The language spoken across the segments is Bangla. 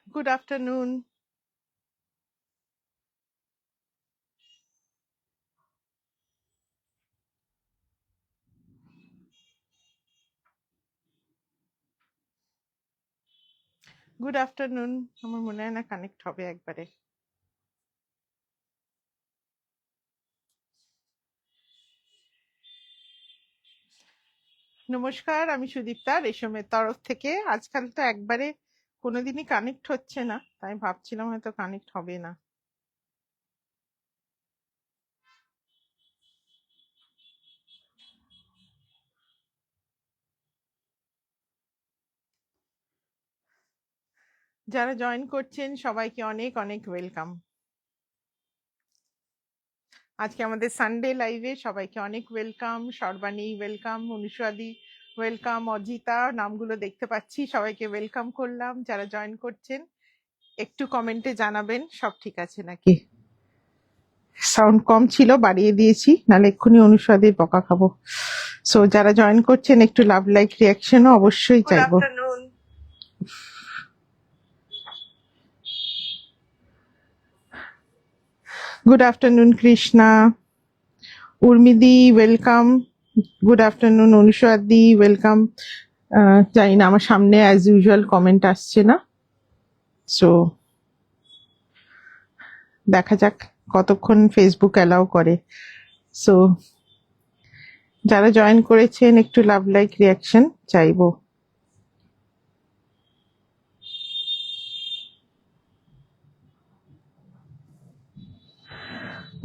Good afternoon. Good afternoon. আমার মনে হয় না কানেক্ট হবে একবারে। নমস্কার, আমি সুদীপ্তা রেশমের তরফ থেকে। আজকাল তো একবারে কোনোদিনই কানেক্ট হচ্ছে না, তাই ভাবছিলাম হয়তো কানেক্ট হবে না। যারা জয়েন করছেন সবাইকে অনেক অনেক ওয়েলকাম। আজকে আমাদের সানডে লাইভে সবাইকে অনেক ওয়েলকাম। সর্বাণী ওয়েলকাম, অনুষাদি ওয়েলকাম, অজিতা, নামগুলো দেখতে পাচ্ছি, সবাইকে ওয়েলকাম করলাম। যারা জয়েন করছেন একটু কমেন্টে জানাবেন সব ঠিক আছে নাকি। সাউন্ড কম ছিল, বাড়িয়ে দিয়েছি, নাহলে এক্ষুনি অনুষাদের বকা খাবো। সো যারা জয়েন করছেন একটু লাভ লাইক রিয়াকশনও অবশ্যই চাইবো। গুড আফটারনুন কৃষ্ণা, উর্মিদি ওয়েলকাম, গুড আফটারনুন অনুষাদি ওয়েলকাম। জানি না, আমার সামনে অ্যাজ ইউজুয়াল কমেন্ট আসছে না, সো দেখা যাক কতক্ষণ ফেসবুক অ্যালাউ করে। সো যারা জয়েন করেছেন একটু লাভ লাইক রিয়াকশন চাইবো।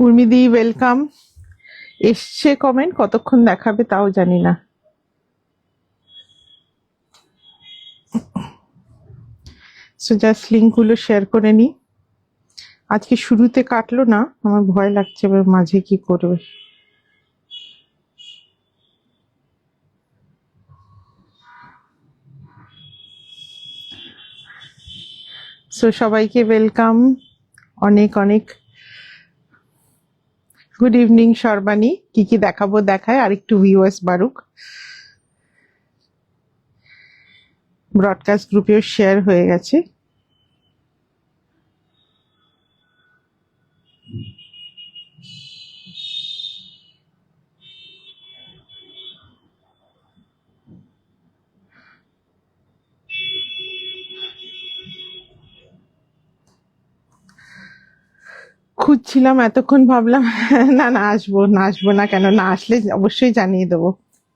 উর্মিদি ওয়েলকাম। এসছে কমেন্ট, কতক্ষণ দেখাবে তাও জানি না। সো জাস্ট লিঙ্কগুলো শেয়ার করে নি। আজকে শুরুতে কাটলো না, আমার ভয় লাগছে এবার মাঝে কি করবে। সো সবাইকে ওয়েলকাম, অনেক অনেক গুড ইভিনিং। সর্বাণী, কি কি দেখাবো দেখায়, আর একটু ভিউয়ার্স বাড়ুক। ব্রডকাস্ট গ্রুপেও শেয়ার হয়ে গেছে। খুঁজছিলাম এতক্ষণ, ভাবলাম না না আসবো না, আসবো না কেন, না আসলে অবশ্যই জানিয়ে দেবো।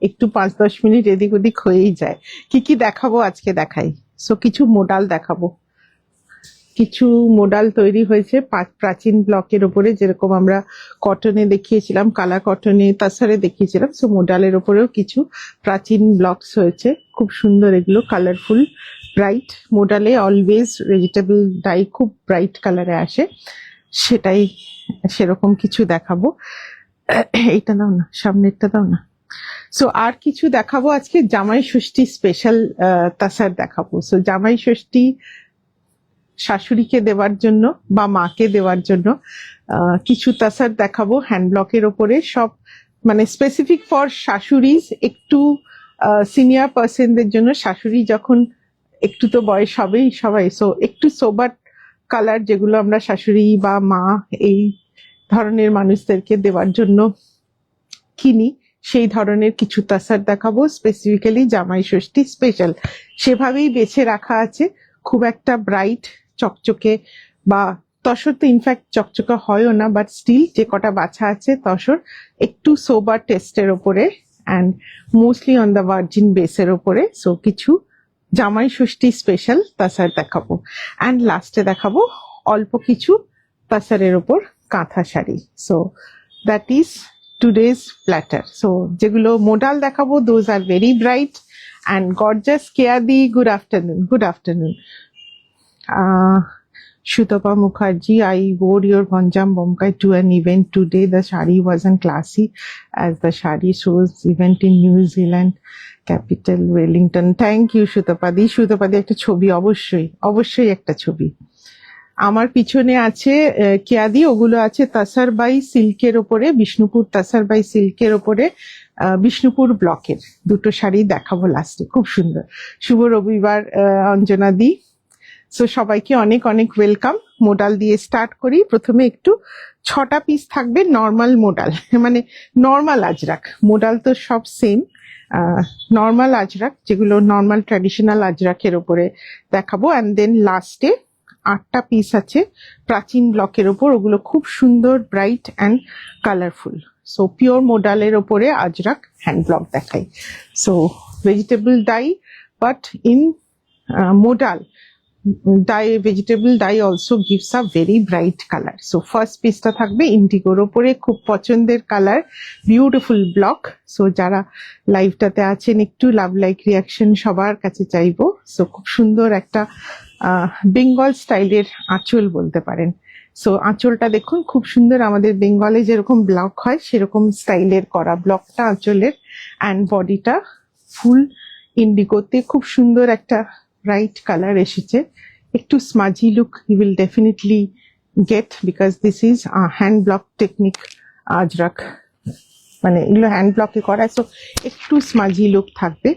একটু 5-10 মিনিট এদিক ওদিক হয়েই যায়। কি কি দেখাবো আজকে দেখাই। সো কিছু মোডাল দেখাবো, কিছু মোডাল তৈরি হয়েছে প্রাচীন ব্লকের উপরে, যেরকম আমরা কটনে দেখিয়েছিলাম, কালা কটনে, তাছাড়া দেখিয়েছিলাম। সো মোডালের উপরেও কিছু প্রাচীন ব্লকস হয়েছে, খুব সুন্দর এগুলো, কালারফুল, ব্রাইট। মোডালে অলওয়েজ ভেজিটেবল ডাই খুব ব্রাইট কালারে আসে, সেটাই সেরকম কিছু দেখাবো। এইটা দাও না, সামনেরটা দাও না। সো আর কিছু দেখাবো আজকে, জামাই ষষ্ঠী স্পেশাল তাসার দেখাবো। সো জামাই ষষ্ঠী শাশুড়িকে দেওয়ার জন্য বা মাকে দেওয়ার জন্য কিছু তাসার দেখাবো হ্যান্ড ব্লকের ওপরে, সব মানে স্পেসিফিক ফর শাশুড়িজ, একটু সিনিয়র পার্সনদের জন্য। শাশুড়ি যখন একটু তো বয়স হবেই সবাই, সো একটু সোবার কালার যেগুলো আমরা শাশুড়ি বা মা এই ধরনের মানুষদেরকে দেওয়ার জন্য কিনি, সেই ধরনের কিছু তাসার দেখাবো, স্পেসিফিক্যালি জামাই ষষ্ঠী স্পেশাল। সেভাবেই বেছে রাখা আছে, খুব একটা ব্রাইট চকচকে বা তসর তো ইনফ্যাক্ট চকচকে হয়ও না, বাট স্টিল যে কটা বাছা আছে তসর একটু সোবার টেস্টের ওপরে and mostly on the virgin বেসের ওপরে। সো কিছু জামাই ষষ্ঠী স্পেশাল তাসার দেখাবো, অ্যান্ড লাস্টে দেখাবো অল্প কিছু তাসারের ওপর kantha sari. So that is today's platter. So যেগুলো মোডাল দেখাবো, those are very bright and gorgeous. কেয়াদি, good afternoon. Good afternoon. Shutapa Mukherjee, I wore your Panjam Bomkai to an event today. The shari wasn't classy as the shari shows event in New Zealand capital Wellington. Thank you Shutapadi. Shutapadi একটা ছবি, অবশ্যই অবশ্যই একটা ছবি আমার পিছনে আছে। কেয়াদি, ওগুলো আছে তাসার বাই সিল্কের ওপরে, বিষ্ণুপুর তাসার বাই সিল্কের ওপরে, বিষ্ণুপুর ব্লকের দুটো শাড়ি দেখাবো লাস্টে, খুব সুন্দর। শুভ রবিবার অঞ্জনা দি। সো সবাইকে অনেক অনেক ওয়েলকাম। মোডাল দিয়ে স্টার্ট করি। প্রথমে একটু 6টা পিস থাকবে নর্মাল মোডাল, মানে নর্মাল আজরাক। মোডাল তো সব সেম, নর্মাল আজরাক যেগুলো নর্মাল ট্র্যাডিশনাল আজরাকের ওপরে দেখাবো। অ্যান্ড দেন লাস্টে 8টা পিস আছে প্রাচীন ব্লকের ওপর, ওগুলো খুব সুন্দর bright and colourful. So pure মোডালের ওপরে আজরাক হ্যান্ড ব্লক দেখাই। So vegetable dye, but in modal dye, vegetable dye also gives a very bright color. So first piece টা থাকবে ইন্ডিগোর ওপরে, খুব পছন্দের কালার, বিউটিফুল ব্লক। সো যারা লাইভটাতে আছেন একটু লাভ লাইক রিয়াকশন সবার কাছে চাইবো। সো খুব সুন্দর একটা বেঙ্গল স্টাইলের আঁচল বলতে পারেন। সো আঁচলটা দেখুন খুব সুন্দর, আমাদের বেঙ্গলে যেরকম ব্লক হয় সেরকম স্টাইলের করা ব্লকটা আঁচলের। অ্যান্ড বডিটা ফুল ইন্ডিগোতে খুব সুন্দর একটা ব্রাইট কালার এসেছে। একটু smudgy look you will definitely get, because this is hand block technique Ajrakh, মানে এগুলো হ্যান্ড ব্লকে করা। সো একটু স্মাজি লুক থাকবে,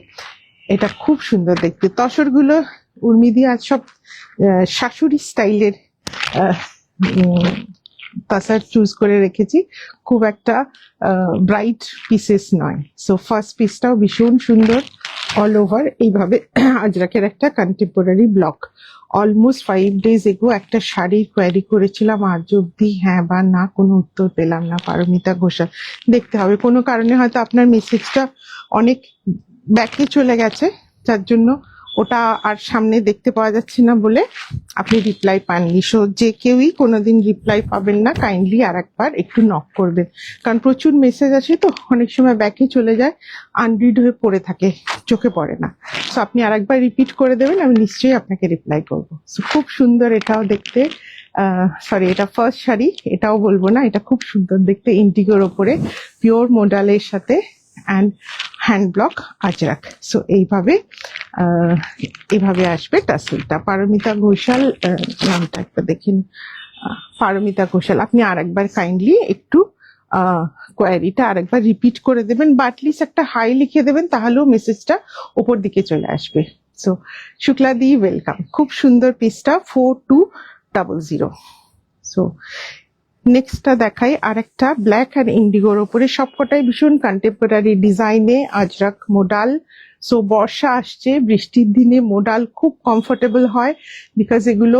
এটা খুব সুন্দর দেখতে। তসরগুলো উর্মিদি আজ সব শাশুড়ি স্টাইলের তাসার চুজ করে রেখেছি, খুব একটা ব্রাইট পিসেস নয়। সো ফার্স্ট পিসটাও ভীষণ সুন্দর, অল ওভার এইভাবে আজরাকের একটা কন্টেম্পোরারি ব্লক। অলমোস্ট 5 days এগো একটা শাড়ি কোয়ারি করেছিলাম, আজ অব্দি হ্যাঁ বা না কোনো উত্তর পেলাম না। পারমিতা ঘোষাল, দেখতে হবে কোনো কারণে হয়তো আপনার মেসেজটা অনেক ব্যাকে চলে গেছে, যার জন্য ওটা আর সামনে দেখতে পাওয়া যাচ্ছে না বলে আপনি রিপ্লাই পাননি। সো যে কেউই কোনোদিন রিপ্লাই পাবেন না, কাইন্ডলি আর একবার একটু নক করবেন, কারণ প্রচুর মেসেজ আছে তো অনেক সময় ব্যাকে চলে যায়, আনরিড হয়ে পড়ে থাকে, চোখে পড়ে না। সো আপনি আর একবার রিপিট করে দেবেন, আমি নিশ্চয়ই আপনাকে রিপ্লাই করবো। সো খুব সুন্দর এটাও দেখতে। সরি, এটা ফার্স্ট শাড়ি, এটাও বলবো না, এটা খুব সুন্দর দেখতে, ইন্ডিগোর ওপরে পিওর মোডালের সাথে and hand block Ajrak. So এইভাবে আসবে টাসেলটা। পারমিতা ঘোষাল নামটা একটা দেখেন, পারমিতা ঘোষাল, আপনি আর একবার কাইন্ডলি একটু কোয়ারিটা আরেকবার রিপিট করে দেবেন, বা অ্যাটলিস্ট একটা হাই লিখে দেবেন, তাহলেও মেসেজটা ওপর দিকে চলে আসবে। সো শুক্লাদি ওয়েলকাম, খুব সুন্দর পিসটা 4200। সো নেক্সটটা দেখাই আরেকটা ব্ল্যাক অ্যান্ড ইন্ডিগোর ওপরে, সবকটাই ভীষণ কন্টেম্পোরারি ডিজাইনে আজরাক মোডাল। সো বর্ষা আসছে, বৃষ্টির দিনে মোডাল খুব কমফোর্টেবল হয়, বিকজ এগুলো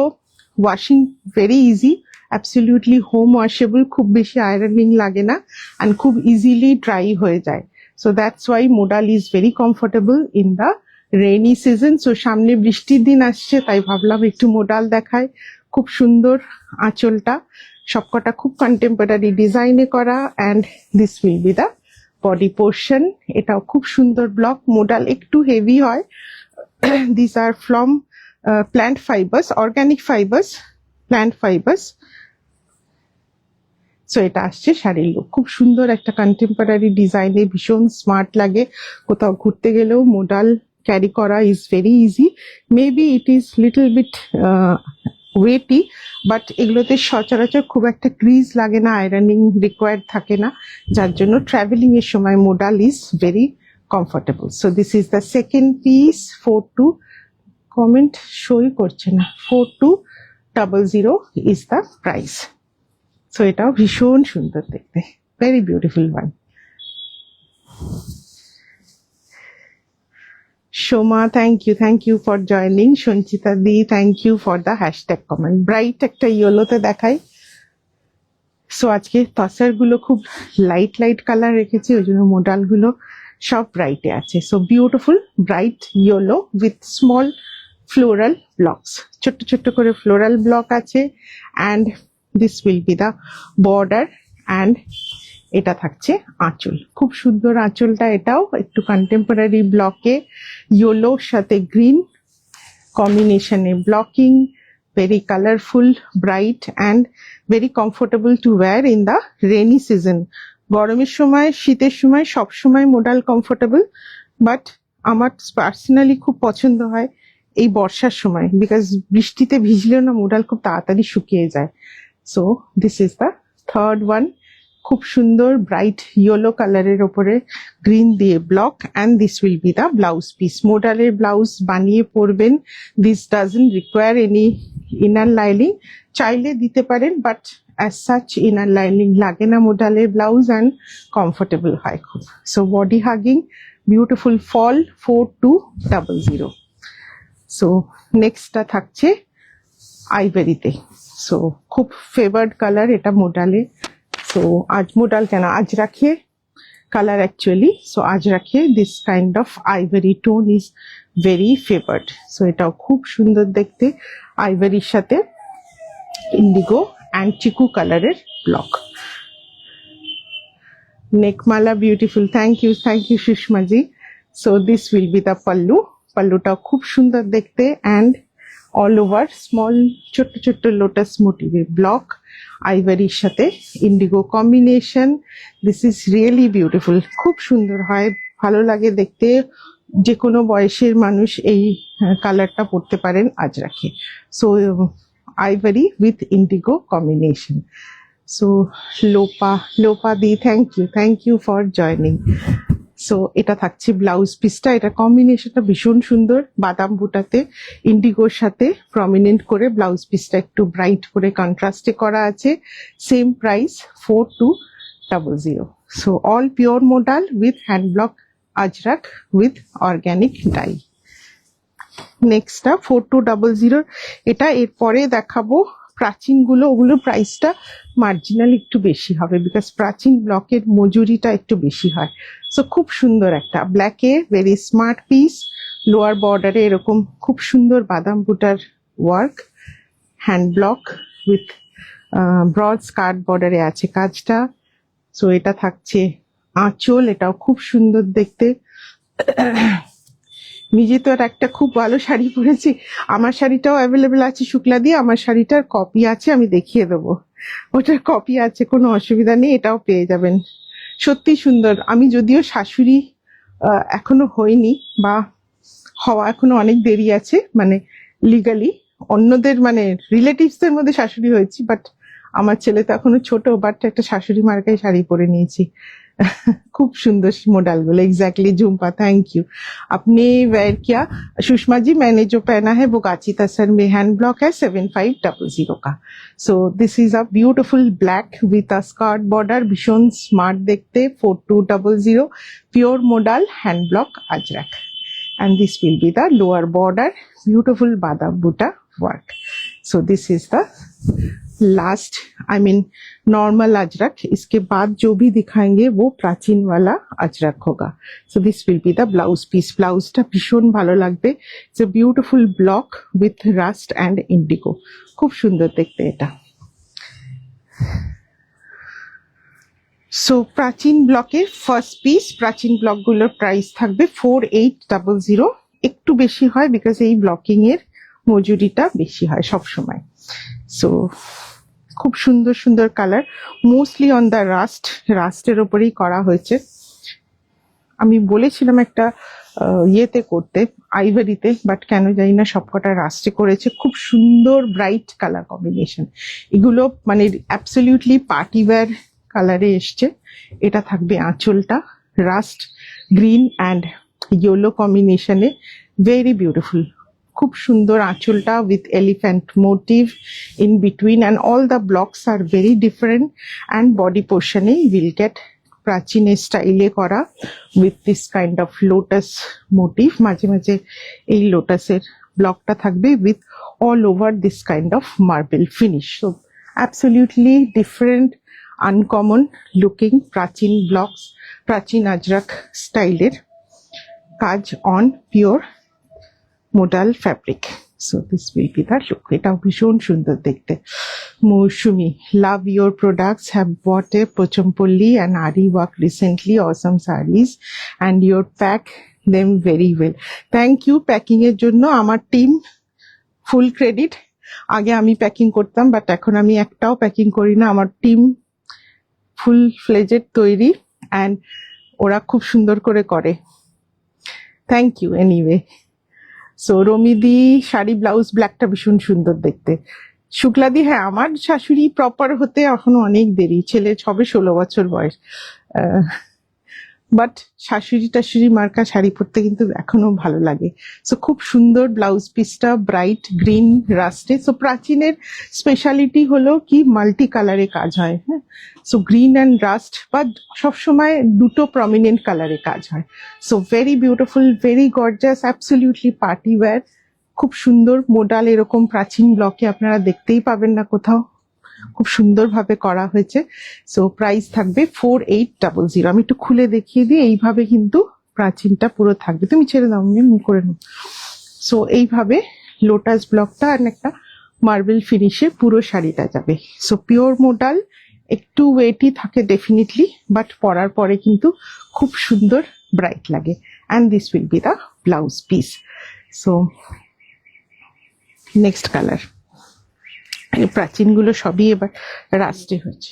washing very easy, absolutely home washable, খুব বেশি আয়রনিং লাগে না, অ্যান্ড খুব ইজিলি ড্রাই হয়ে যায়। So that's why modal is very comfortable in the rainy season. So সামনে বৃষ্টির দিন আসছে, তাই ভাবলাম একটু মোডাল দেখায়। খুব সুন্দর আঁচলটা, সবকটা খুব কন্টেম্পোরারি ডিজাইনে করা, and this will be the body portion. এটাও খুব সুন্দর ব্লক, মোডাল একটু হেভি হয়। This are from plant fibres, organic fibres, plant fibres. So এটা আসছে শাড়ির লুক, খুব সুন্দর একটা কন্টেম্পোরারি ডিজাইনে, ভীষণ স্মার্ট লাগে। কোথাও ঘুরতে গেলেও মোডাল ক্যারি করা is very easy. Maybe it is little bit weighty, but এগুলোতে সচরাচর খুব একটা ক্রিজ লাগে না, আয়রনিং রিকোয়ার্ড থাকে না, যার জন্য ট্রাভেলিং এর সময় modal is very comfortable. So this is the second piece. 42 comment শোই করছে না, 4200 ইজ দ্য প্রাইস। সো এটাও ভীষণ সুন্দর দেখতে, very beautiful one. Shoma, thank you for joining. Sanchita di, thank you for the hashtag comment. Bright একটা ইয়েলোতে দেখাই। সো আজকে তসার গুলো খুব লাইট কালার রেখেছি, ওই জন্য মোডাল গুলো সব ব্রাইটে আছে। So beautiful bright yellow with small floral blocks, ছোট্ট ছোট্ট করে ফ্লোরাল ব্লক আছে। And this will be the border, and এটা থাকছে আঁচল, খুব সুন্দর আঁচলটা। এটাও একটু কন্টেম্পোরারি ব্লকে ইয়েলোর সাথে গ্রিন কম্বিনেশনে blocking, very colourful, bright and very comfortable to wear in the rainy season. গরমের সময়, শীতের সময়, সব সময় মোডাল কমফোর্টেবল, বাট আমার পার্সোনালি খুব পছন্দ হয় এই বর্ষার সময়, বিকজ বৃষ্টিতে ভিজলেও না মোডাল খুব তাড়াতাড়ি শুকিয়ে যায়। So this is the third one, খুব সুন্দর ব্রাইট ইয়েলো কালারের ওপরে গ্রিন দিয়ে block, and this will be the blouse piece. মোডালের ব্লাউজ বানিয়ে পরবেন, this doesn't require any inner lining. চাইলে দিতে পারেন, but as such inner lining লাগে না মোডালের ব্লাউজ, অ্যান্ড কমফোর্টেবল হয় খুব। So body hugging beautiful fall 4200। So নেক্সটটা থাকছে আইভেরিতে। সো খুব ফেভার্ড কালার এটা মোডালে। সো আজ মোডাল কেন, আজ রাখিয়ে কালার অ্যাকচুয়ালি। সো আজ রাখিয়ে this kind of ivory tone is very favoured. So এটাও খুব সুন্দর দেখতে, আইভেরির সাথে ইন্ডিগো অ্যান্ড চিকু কালারের ব্লক। নেকমালা beautiful, thank you Sushma ji. So this will be the pallu. পাল্লুটাও খুব সুন্দর দেখতে, অ্যান্ড অল ওভার স্মল ছোট্ট ছোট্ট লোটাস মোটিভের ব্লক, আইভারির সাথে Indigo combination. This is really beautiful, খুব সুন্দর হয়, ভালো লাগে দেখতে। যে কোনো বয়সের মানুষ এই কালারটা পরতে পারেন আজ রাখে। So ivory with indigo combination. So Lopa দি thank you for joining. So এটা থাকছে ব্লাউজ পিসটা। এটা কম্বিনেশনটা ভীষণ সুন্দর, বাদাম বুটাতে ইন্ডিগোর সাথে প্রমিনেন্ট করে ব্লাউজ পিসটা একটু ব্রাইট করে কন্ট্রাস্টে করা আছে। Same price 4200। So all pure modal with hand block Ajrak with organic dye. নেক্সটটা 4200। এটা এরপরে দেখাবো প্রাচীন গুলো, ওগুলোর প্রাইসটা মার্জিনাল একটু বেশি হবে, বিকজ প্রাচীন ব্লকের মজুরিটা একটু বেশি হয়। সো খুব সুন্দর একটা ব্ল্যাকে ভেরি স্মার্ট পিস, লোয়ার বর্ডারে এরকম খুব সুন্দর বাদাম বুটার work, hand block with broad skirt বর্ডারে আছে কাজটা। সো এটা থাকছে আঁচল, এটাও খুব সুন্দর দেখতে। নিজে তো আর একটা খুব ভালো শাড়ি পরেছি, আমার শাড়িটাও অ্যাভেলেবেল আছে শুক্লা দিয়ে, আমার শাড়িটার কপি আছে, আমি দেখিয়ে দেবো, ওটার কপি আছে, কোনো অসুবিধা নেই, এটাও পেয়ে যাবেন। সত্যি সুন্দর। আমি যদিও শাশুড়ি এখনো হইনি, বা হওয়া এখনো অনেক দেরি আছে, মানে লিগালি অন্যদের মানে রিলেটিভসদের মধ্যে শাশুড়ি হয়েছি, বাট আমার ছেলে তো এখনো ছোট, বাট একটা শাশুড়ি মার্কায় শাড়ি পরে নিয়েছি। खूब सुंदर मॉडल बोले एग्जैक्टली झुम्पा थैंक यू। आपने वेयर किया सुषमा जी, मैंने जो पहना है वो गाची तसर में हैंड ब्लॉक है 7500 का। So this is a beautiful black with a skirt border, भीषण स्मार्ट देखते 4200 pure model hand block Ajrak, and this will be the lower border beautiful badam buta work. So this is the last I mean normal Ajrak. इसके बाद जो भी दिखाएंगे वो प्राचीन वाला अजरक होगा। So this will be the blouse piece. ब्लाउजটা ভীষণ ভালো লাগবে। It's a beautiful block with rust and indigo, খুব সুন্দর দেখতে এটা। সো প্রাচীন ব্লকের ফার্স্ট পিস, প্রাচীন ব্লকগুলোর প্রাইস থাকবে 4800। একটু বেশি হয় বিকজ এই ব্লকিং এর মজুরিটা বেশি হয় সব সময়। সো খুব সুন্দর সুন্দর কালার, মোস্টলি অন দ্য রাস্টের ওপরেই করা হয়েছে। আমি বলেছিলাম একটা ইয়েতে করতে, আইভারিতে, বাট কেন জানি না সবকটা রাস্টে করেছে। খুব সুন্দর ব্রাইট কালার কম্বিনেশন, এগুলো মানে অ্যাবসলিউটলি পার্টি ওয়্যার কালারে এসছে। এটা থাকবে আঁচলটা রাস্ট গ্রিন অ্যান্ড ইয়েলো কম্বিনেশনে, ভেরি বিউটিফুল। খুব সুন্দর আঁচলটা with elephant motif in between, and all the blocks are very different, and body পোর্শনে উইল গেট প্রাচীনের স্টাইলে করা with this kind of lotus motif. মাঝে মাঝে এই লোটাসের ব্লকটা থাকবে with all over this kind of marble finish. So absolutely different uncommon looking প্রাচীন ব্লকস, প্রাচীন আজরাক স্টাইলের কাজ on pure modal fabric. So this will be the look. এটাও ভীষণ সুন্দর দেখতে। Mousumi, love your products, have bought a Pochampally and aari work recently, Assam saris and your pack them very well. Thank you packing এর জন্য। আমার টিম ফুল ক্রেডিট। আগে আমি প্যাকিং করতাম, বাট এখন আমি একটাও প্যাকিং করি না, আমার টিম ফুল ফ্লেজেড তৈরি, অ্যান্ড ওরা খুব সুন্দর করে করে। Thank you anyway. সো রমিদি শাড়ি ব্লাউজ ব্ল্যাকটা ভীষণ সুন্দর দেখতে। শুক্লাদি, হ্যাঁ আমার শাশুড়ি প্রপার হতে এখনো অনেক দেরি, ছেলে সবে 16 বছর বয়স। বাট শাশুড়ি টাশুড়ি মার্কা শাড়ি পরতে কিন্তু এখনো ভালো লাগে। সো খুব সুন্দর ব্লাউজ পিসটা, ব্রাইট গ্রিন রাস্টে। সো প্রাচীনের স্পেশালিটি হলো কি মাল্টি কালারে কাজ হয়, হ্যাঁ। So green and rust, but সবসময় দুটো প্রমিনেন্ট কালারে কাজ হয়। So very beautiful, very gorgeous, absolutely party wear. খুব সুন্দর মোডাল, এরকম প্রাচীন ব্লকে আপনারা দেখতেই পাবেন না কোথাও, খুব সুন্দরভাবে করা হয়েছে। সো প্রাইস থাকবে 4800। আমি একটু খুলে দেখিয়ে দিই, এইভাবে কিন্তু প্রাচীনটা পুরো থাকবে। তুমি ছেড়ে দাও, আমি করে নেব। সো এইভাবে লোটাস ব্লকটা আর একটা মার্বেল ফিনিশে পুরো শাড়িটা যাবে। সো পিওর মোডাল, একটু ওয়েটই থাকে ডেফিনেটলি, বাট পরার পরে কিন্তু খুব সুন্দর ব্রাইট লাগে। And this will be the blouse piece. So next colour. এই প্রাচীনগুলো সবই এবার রাস্টে হচ্ছে।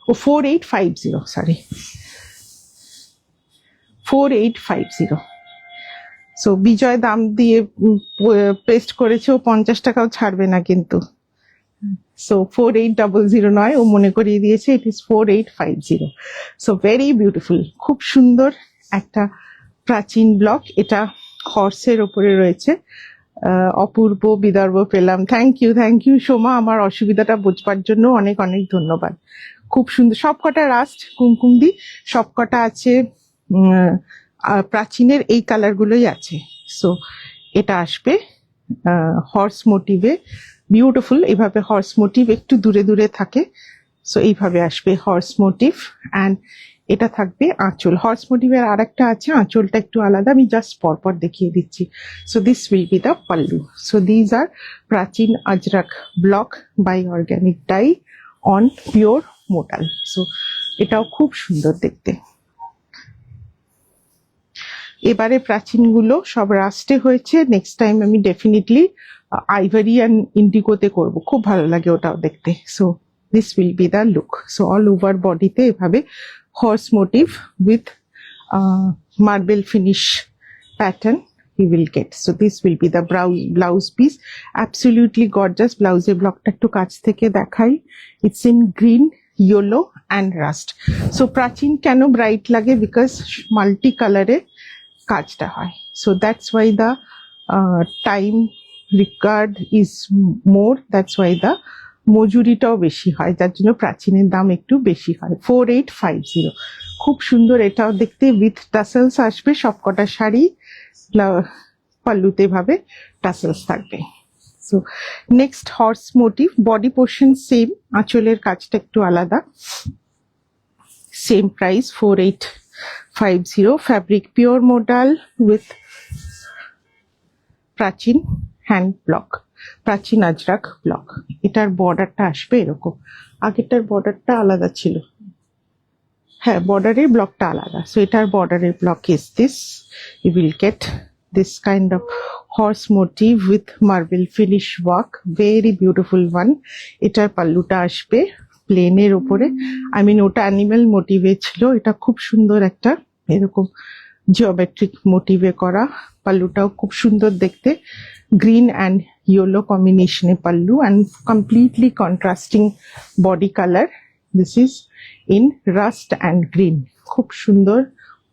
ও 4850, সরি 4850। সো বিজয় দাম দিয়ে পেস্ট করেছে, ও 50 টাকাও ছাড়বে না কিন্তু। সো 4800 নয়, ও মনে করিয়ে দিয়েছে ইট ইস 4850। সো ভেরি বিউটিফুল, খুব সুন্দর একটা প্রাচীন ব্লক। এটা হর্সের ওপরে রয়েছে। অপূর্ব বিদর্ভ পেলাম। থ্যাংক ইউ সোমা, আমার অসুবিধাটা বুঝবার জন্য অনেক অনেক ধন্যবাদ। খুব সুন্দর, সবকটা রাস্ট কুমকুমদি, সবকটা আছে প্রাচীনের এই কালার গুলোই আছে। সো এটা আসবে হর্স মোটিভে, বিউটিফুল। এইভাবে হর্স মোটিভ একটু দূরে দূরে থাকে। সো এইভাবে আসবে হর্স মোটিভ। অ্যান্ড এটা থাকবে আঁচল। হর্স মোটিভের আর একটা আছে, আঁচলটা একটু আলাদা, আমি জাস্ট পরপর দেখিয়ে দিচ্ছি। So this will be the pallu. So these are প্রাচীন Ajrak block by organic dye on pure modal. So এটাও খুব সুন্দর দেখতে। এবারে প্রাচীনগুলো সব রাস্টে হয়েছে। নেক্সট টাইম আমি ডেফিনেটলি আইভারি অ্যান্ড ইন্ডিগোতে করবো, খুব ভালো লাগে ওটাও দেখতে। So this will be the look. So all over বডিতে এভাবে horse motif with marble finish pattern you will get. So this will be the blouse piece, absolutely gorgeous. Blouse blockটা একটু কাছ থেকে দেখাই। It's in green, yellow and rust. So প্রাচীন কেন ব্রাইট লাগে, বিকজ মাল্টি কালারে কাজটা হয়। So that's why the time required is more, that's why the মজুরিটাও বেশি হয়, যার জন্য প্রাচীনের দাম একটু বেশি হয়। 4850। খুব সুন্দর এটাও দেখতে, উইথ টাসেলস আসবে সবকটা শাড়ি, পাল্লুতে ভাবে টাসেলস থাকবে। So next horse motif, body portion same, আঁচলের কাজটা একটু আলাদা। Same price 4850। Fabric pure modal with Prachin hand block, Prachin Ajrak block. এটার বর্ডারটা আসবে এরকম, আগেরটার বর্ডারটা আলাদা ছিল, হ্যাঁ বর্ডারের ব্লকটা আলাদা। সো এটার বর্ডারের block is this. You will get this kind of horse motif with marble finish work, very beautiful one. এটার পাল্লুটা আসবে প্লেনের ওপরে, আই মিন ওটা অ্যানিমেল মোটিভে ছিল, এটা খুব সুন্দর একটা এরকম জিওমেট্রিক মোটিভে করা। পাল্লুটাও খুব সুন্দর দেখতে, গ্রিন অ্যান্ড ইয়েলো কম্বিনেশনে পাল্লু, and completely contrasting body colour. This is in rust and green, খুব সুন্দর।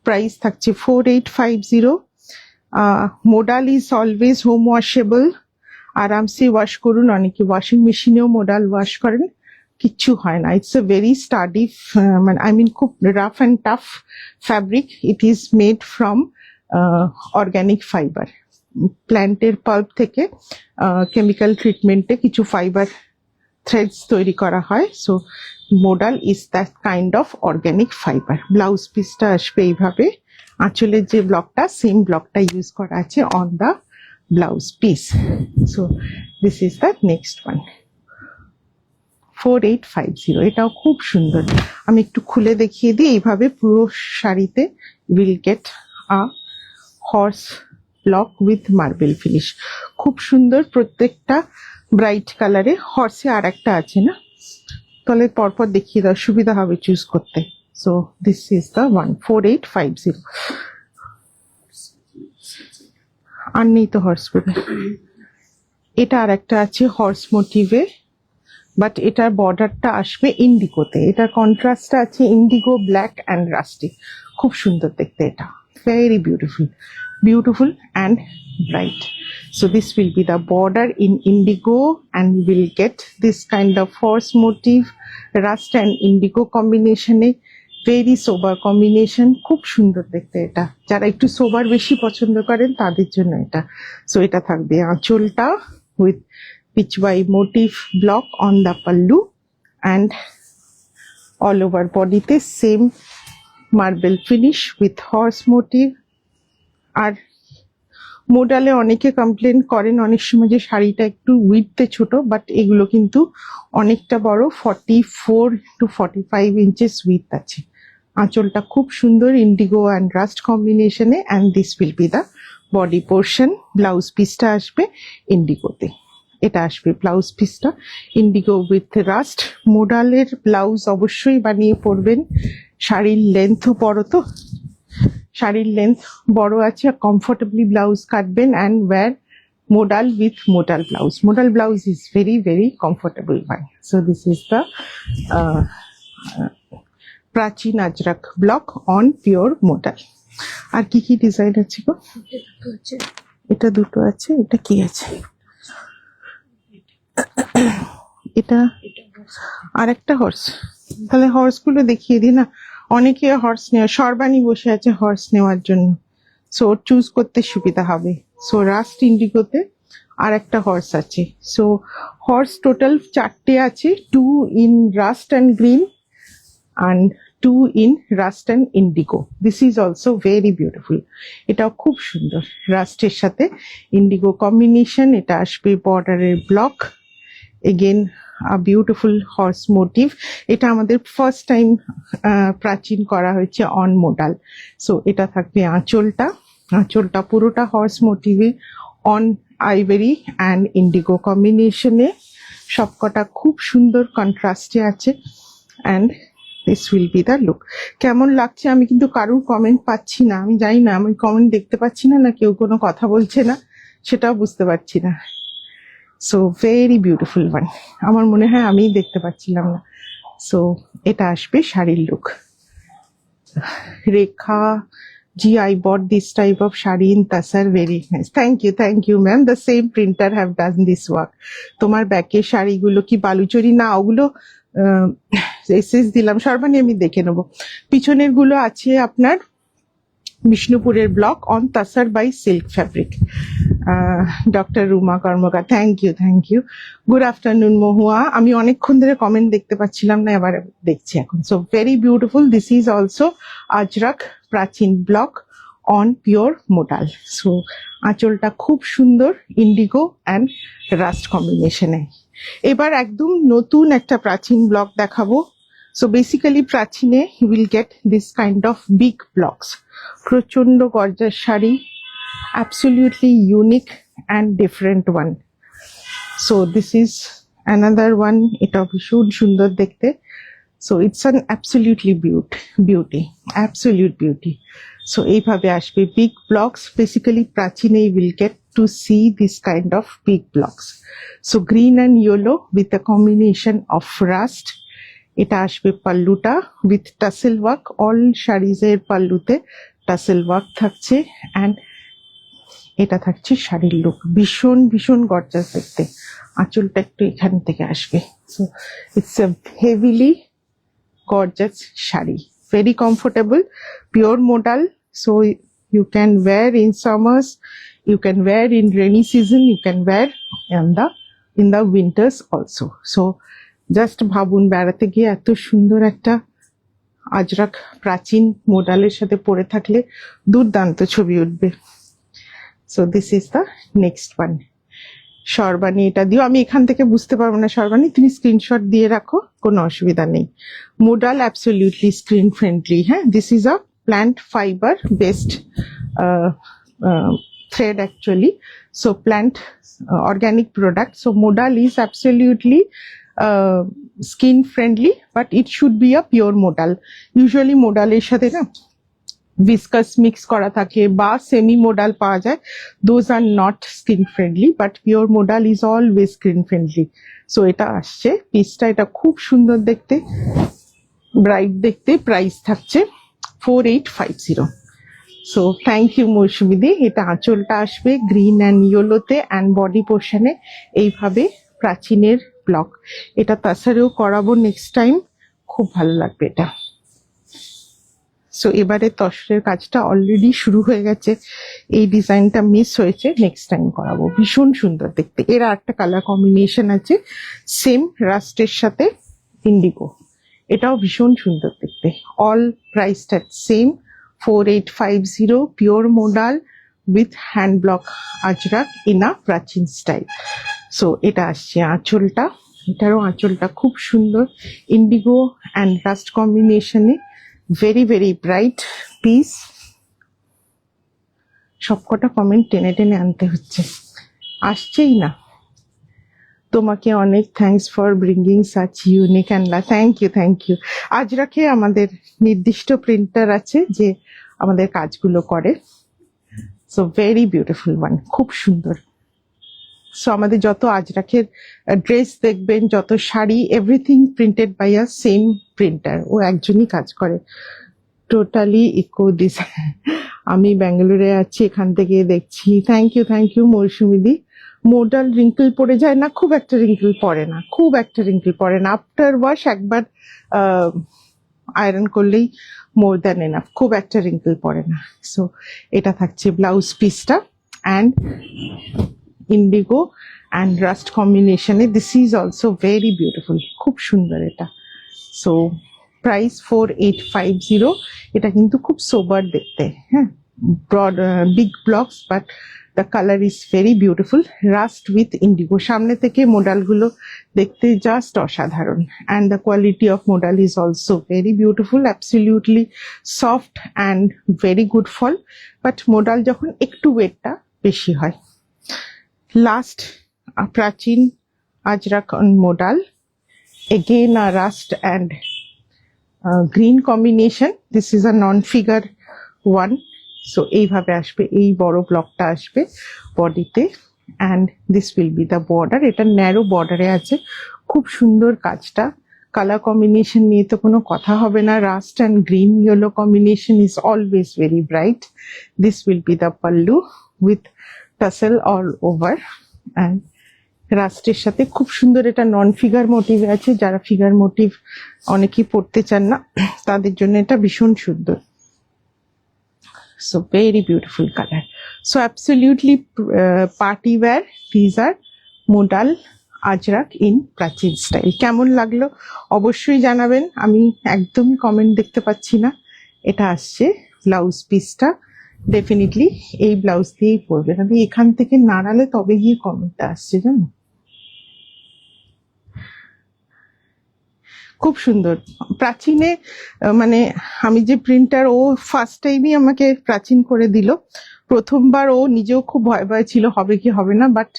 প্রাইস থাকছে 4850। Modal is always home washable, আরামসে ওয়াশ করুন, অনেকে ওয়াশিং মেশিনেও মোডাল ওয়াশ করেন, কিচ্ছু হয় না। ইটস এ ভেরি স্টাডি, মানে আই মিন খুব rough and tough fabric. It is made from organic fibre, প্ল্যান্টের পাল্প থেকে কেমিক্যাল ট্রিটমেন্টে কিছু ফাইবার থ্রেডস তৈরি করা হয়। So modal is that kind of organic fibre. Blouse পিসটা আসবে এইভাবে, আঁচলের যে ব্লকটা সেম ব্লকটা ইউজ করা আছে on the blouse piece. So this is the next one, 4850। এটাও খুব সুন্দর, আমি একটু খুলে দেখিয়ে দিই। এইভাবে পুরো শাড়িতে will get a horse block with marble finish, খুব সুন্দর। প্রত্যেকটা ব্রাইট কালারে, হর্সে আর একটা আছে না, তাহলে পরপর দেখিয়ে দাও, সুবিধা হবে চুজ করতে। So this is the one, 4850। আর নেই তো হর্স পেবে, এটা আর একটা আছে হর্স মোটিভে, বাট এটার বর্ডারটা আসবে ইন্ডিগোতে, এটার কন্ট্রাস্টটা আছে ইন্ডিগো, ব্ল্যাক অ্যান্ড রাস্টি। খুব সুন্দর দেখতে এটা, very beautiful, beautiful and bright. So this will be the border in indigo, and we will get this kind of horse motif, rust and indigo combination. Very sober combination, খুব সুন্দর দেখতে এটা, যারা একটু সোবার বেশি পছন্দ করেন তাদের জন্য এটা. সো এটা থাকবে আঁচলটা with Pichwai motif block on the pallu, and all over বডিতে same marble finish with horse motif. আর মোডালে অনেকে কমপ্লেন করেন অনেক সময় যে শাড়িটা একটু উইথতে ছোট, বাট এগুলো কিন্তু অনেকটা বড়, 44 to 45 ইঞ্চেস উইথ আছে. আঁচলটা খুব সুন্দর ইন্ডিগো অ্যান্ড রাস্ট কম্বিনেশনে, and this will be the body portion. Blouse পিসটা আসবে ইন্ডিগোতে, এটা আসবে ব্লাউজ পিসটা ইন্ডিগো উইথ রাস্ট. মোডালের ব্লাউজ অবশ্যই বানিয়ে পরবেন, শাড়ির লেন্থও বড়, তো শাড়ির লেন্থ বড় আছে, কমফোর্টেবলি ব্লাউজ কাটবেন and wear modal with modal blouse. Modal blouse is very, very comfortable one. So this is the Prachin Ajrak block on pure modal. আর কি কি ডিজাইন আছে গো? এটা দুটো আছে, এটা কি আছে? এটা আর একটা হর্স, তাহলে হর্স গুলো দেখিয়ে দিই না, অনেকে হর্স নেওয়া, সর্বাণী বসে আছে হর্স নেওয়ার জন্য, সো চুজ করতে সুবিধা হবে. সো রাস্ট ইন্ডিগোতে আর একটা হর্স আছে. সো হর্স টোটাল 4টে আছে, 2 in rust and green and 2 in rust and indigo. This is also very beautiful, এটাও খুব সুন্দর রাস্টের সাথে ইন্ডিগো কম্বিনেশন. এটা আসবে বর্ডারের block, again beautiful horse motif. এটা আমাদের ফার্স্ট টাইম প্রাচীন করা হয়েছে অন মোডাল. সো এটা থাকবে আঁচলটা, আঁচলটা পুরোটা হর্স মোটিভে অন আইভরি অ্যান্ড ইন্ডিগো কম্বিনেশনে, সবকটা খুব সুন্দর কন্ট্রাস্টে আছে. And this will be the look. কেমন লাগছে আমি কিন্তু কারুর কমেন্ট পাচ্ছি না, আমি জানি না, আমি কমেন্ট দেখতে পাচ্ছি না, না কেউ কোনো কথা বলছে না সেটাও বুঝতে পারছি না. সো ভেরি বিউটিফুল ওয়ান, আমার মনে হয় আমি দেখতে পাচ্ছিলাম না. সো এটা আসবে শাড়ির look. Rekha G, I bought this type of shadi in Tasar, very nice. Thank you ma'am, the same printer have done this work. তোমার ব্যাকের শাড়িগুলো কি বালুচরি না? ওগুলো এসএস দিলাম, সর্বাণী আমি দেখে নেবো. পিছনের গুলো আছে আপনার বিষ্ণুপুরের block on tussar by silk fabric. Doctor Ruma Karmakar, thank you. Good afternoon Mahua, আমি অনেকক্ষণ ধরে কমেন্ট দেখতে পাচ্ছিলাম না, এবার দেখছি এখন. So very beautiful, this is also Ajrak প্রাচীন block on pure modal. So আঁচলটা খুব সুন্দর ইন্ডিগো অ্যান্ড রাস্ট কম্বিনেশনে. এবার একদম নতুন একটা প্রাচীন ব্লক দেখাবো. সো বেসিক্যালি প্রাচীনে you will get this kind of big blocks, প্রচন্ড gorgeous sari, absolutely unique and different one. So this is another one, এটা ভীষণ সুন্দর দেখতে. So it's an absolutely beauty, absolute beauty. So এইভাবে আসবে big blocks. Basically প্রাচীনে you will get to see this kind of big blocks. So green and yellow with a combination of rust. এটা আসবে পাল্লুটা with tassel work, all saris এর পাল্লুতে tassel work থাকছে, and এটা থাকছে শাড়ির লুক, ভীষণ ভীষণ গর্জাস দেখতে. আঁচলটা একটু এখান থেকে আসবে. So it's a heavily gorgeous sari, very comfortable, pure modal. So you can wear in summers, you can wear in rainy season, you can wear in the winters also. So just ভাবুন, বেড়াতে গিয়ে এত সুন্দর একটা আজরাক প্রাচীন মোডালের সাথে পরে থাকলে দুর্দান্ত ছবি উঠবে. So this is the next one. Sarbani এটা দিও, আমি এখান থেকে বুঝতে পারবো না, সর্বাণী তুমি স্ক্রিনশট দিয়ে রাখো, কোনো অসুবিধা নেই. Modal absolutely screen friendly. হ্যাঁ, this is a plant fibre based thread actually, so plant organic product. So modal is absolutely skin friendly, but it should be a pure modal. Usually modal এর সাথে না ভিসকাস মিক্স করা থাকে বা সেমি মোডাল পাওয়া যায়, those are not skin friendly, but pure modal is always skin friendly. So এটা আসছে পিসটা, এটা খুব সুন্দর দেখতে, ব্রাইট দেখতে। প্রাইস থাকছে 4850। সো থ্যাংক ইউ মৌসুমিদি। এটা আঁচলটা আসবে গ্রিন অ্যান্ড ইয়েলোতে, অ্যান্ড বডি পোর্শনে এইভাবে প্রাচীনের ব্লক। এটা তাছাড়াও করাবো নেক্সট টাইম, খুব ভালো লাগবে এটা। সো এবারে তসরের কাজটা অলরেডি শুরু হয়ে গেছে, এই ডিজাইনটা মিস হয়েছে, নেক্সট টাইম করাবো। ভীষণ সুন্দর দেখতে। এর একটা কালার কম্বিনেশন আছে সেম রাস্টের সাথে ইন্ডিগো, এটাও ভীষণ সুন্দর দেখতে। অল প্রাইসটা same 4850, pure modal with hand block Ajrak in a প্রাচীন স্টাইল। সো এটা আসছে আঁচলটা, এটারও আঁচলটা খুব সুন্দর, ইন্ডিগো অ্যান্ড রাস্ট কম্বিনেশনে, ভেরি ভেরি ব্রাইট পিস। সবকটা কমেন্ট টেনে টেনে আনতে হচ্ছে, আসছেই না। তোমাকে অনেক thanks for bringing such unique and thank you, thank you. আজরাকে আমাদের নির্দিষ্ট প্রিন্টার আছে যে আমাদের কাজগুলো করে। সো ভেরি বিউটিফুল ওয়ান, খুব সুন্দর। সো আমাদের যত আজরাকের ড্রেস দেখবেন, যত sari, everything printed by a same printer, ও একজনই কাজ করে। Totally eco this. আমি ব্যাঙ্গালোরে আছি, এখান থেকে দেখছি। থ্যাংক ইউ মৌসুমিদি। মোডাল রিঙ্কেল পড়ে যায় না, খুব একটা রিঙ্কেল পড়ে না, খুব একটা রিঙ্কেল পড়ে না। আফটার ওয়াশ একবার আয়রন করলেই মোর দ্যান এনাফ, খুব একটা রিঙ্কেল পড়ে না। সো এটা থাকছে ব্লাউজ পিসটা, অ্যান্ড ইন্ডিগো অ্যান্ড রাস্ট কম্বিনেশনে। This is also very beautiful, খুব সুন্দর এটা। So price 4850। এটা কিন্তু খুব সোবার দেখতে, হ্যাঁ, broad big blocks, but the colour is very beautiful. Rust with indigo, সামনে থেকে মোডালগুলো দেখতে জাস্ট অসাধারণ, and the quality of modal is also very beautiful, absolutely soft and very good fall. But modal যখন একটু ওয়েটটা বেশি হয়। Last Prachin Ajrak on modal, again a rust and green combination. This is a non-figure one. So এইভাবে আসবে, এই বড় ব্লকটা আসবে বডিতে, and this will be the border. এটা ন্যারো বর্ডারে আছে, খুব সুন্দর কাজটা। কালার কম্বিনেশন নিয়ে তো কোনো কথা হবে না, rust and green yellow combination is always very bright. This will be the pallu with tassel all over, and রাস্টের সাথে খুব সুন্দর। এটা নন ফিগার মোটিভ আছে, যারা ফিগার মোটিভ অনেকেই পড়তে চান না, তাদের জন্য এটা ভীষণ সুন্দর। So very beautiful colour. So absolutely party wire, these are modal Ajrak in প্রাচীন স্টাইল। কেমন লাগলো অবশ্যই জানাবেন, আমি একদমই কমেন্ট দেখতে পাচ্ছি না। এটা আসছে ব্লাউজ পিসটা, ডেফিনেটলি এই ব্লাউজ দিয়েই পরবে, আমি এখান থেকে নাড়ালে তবে গিয়ে কমেন্টটা আসছে, জানো। খুব সুন্দর প্রাচীনে, মানে আমি যে প্রিন্টার, ও ফার্স্ট টাইমই আমাকে প্রাচীন করে দিল। প্রথমবার ও নিজেও খুব ভয় ভয় ছিল হবে কি হবে না, বাট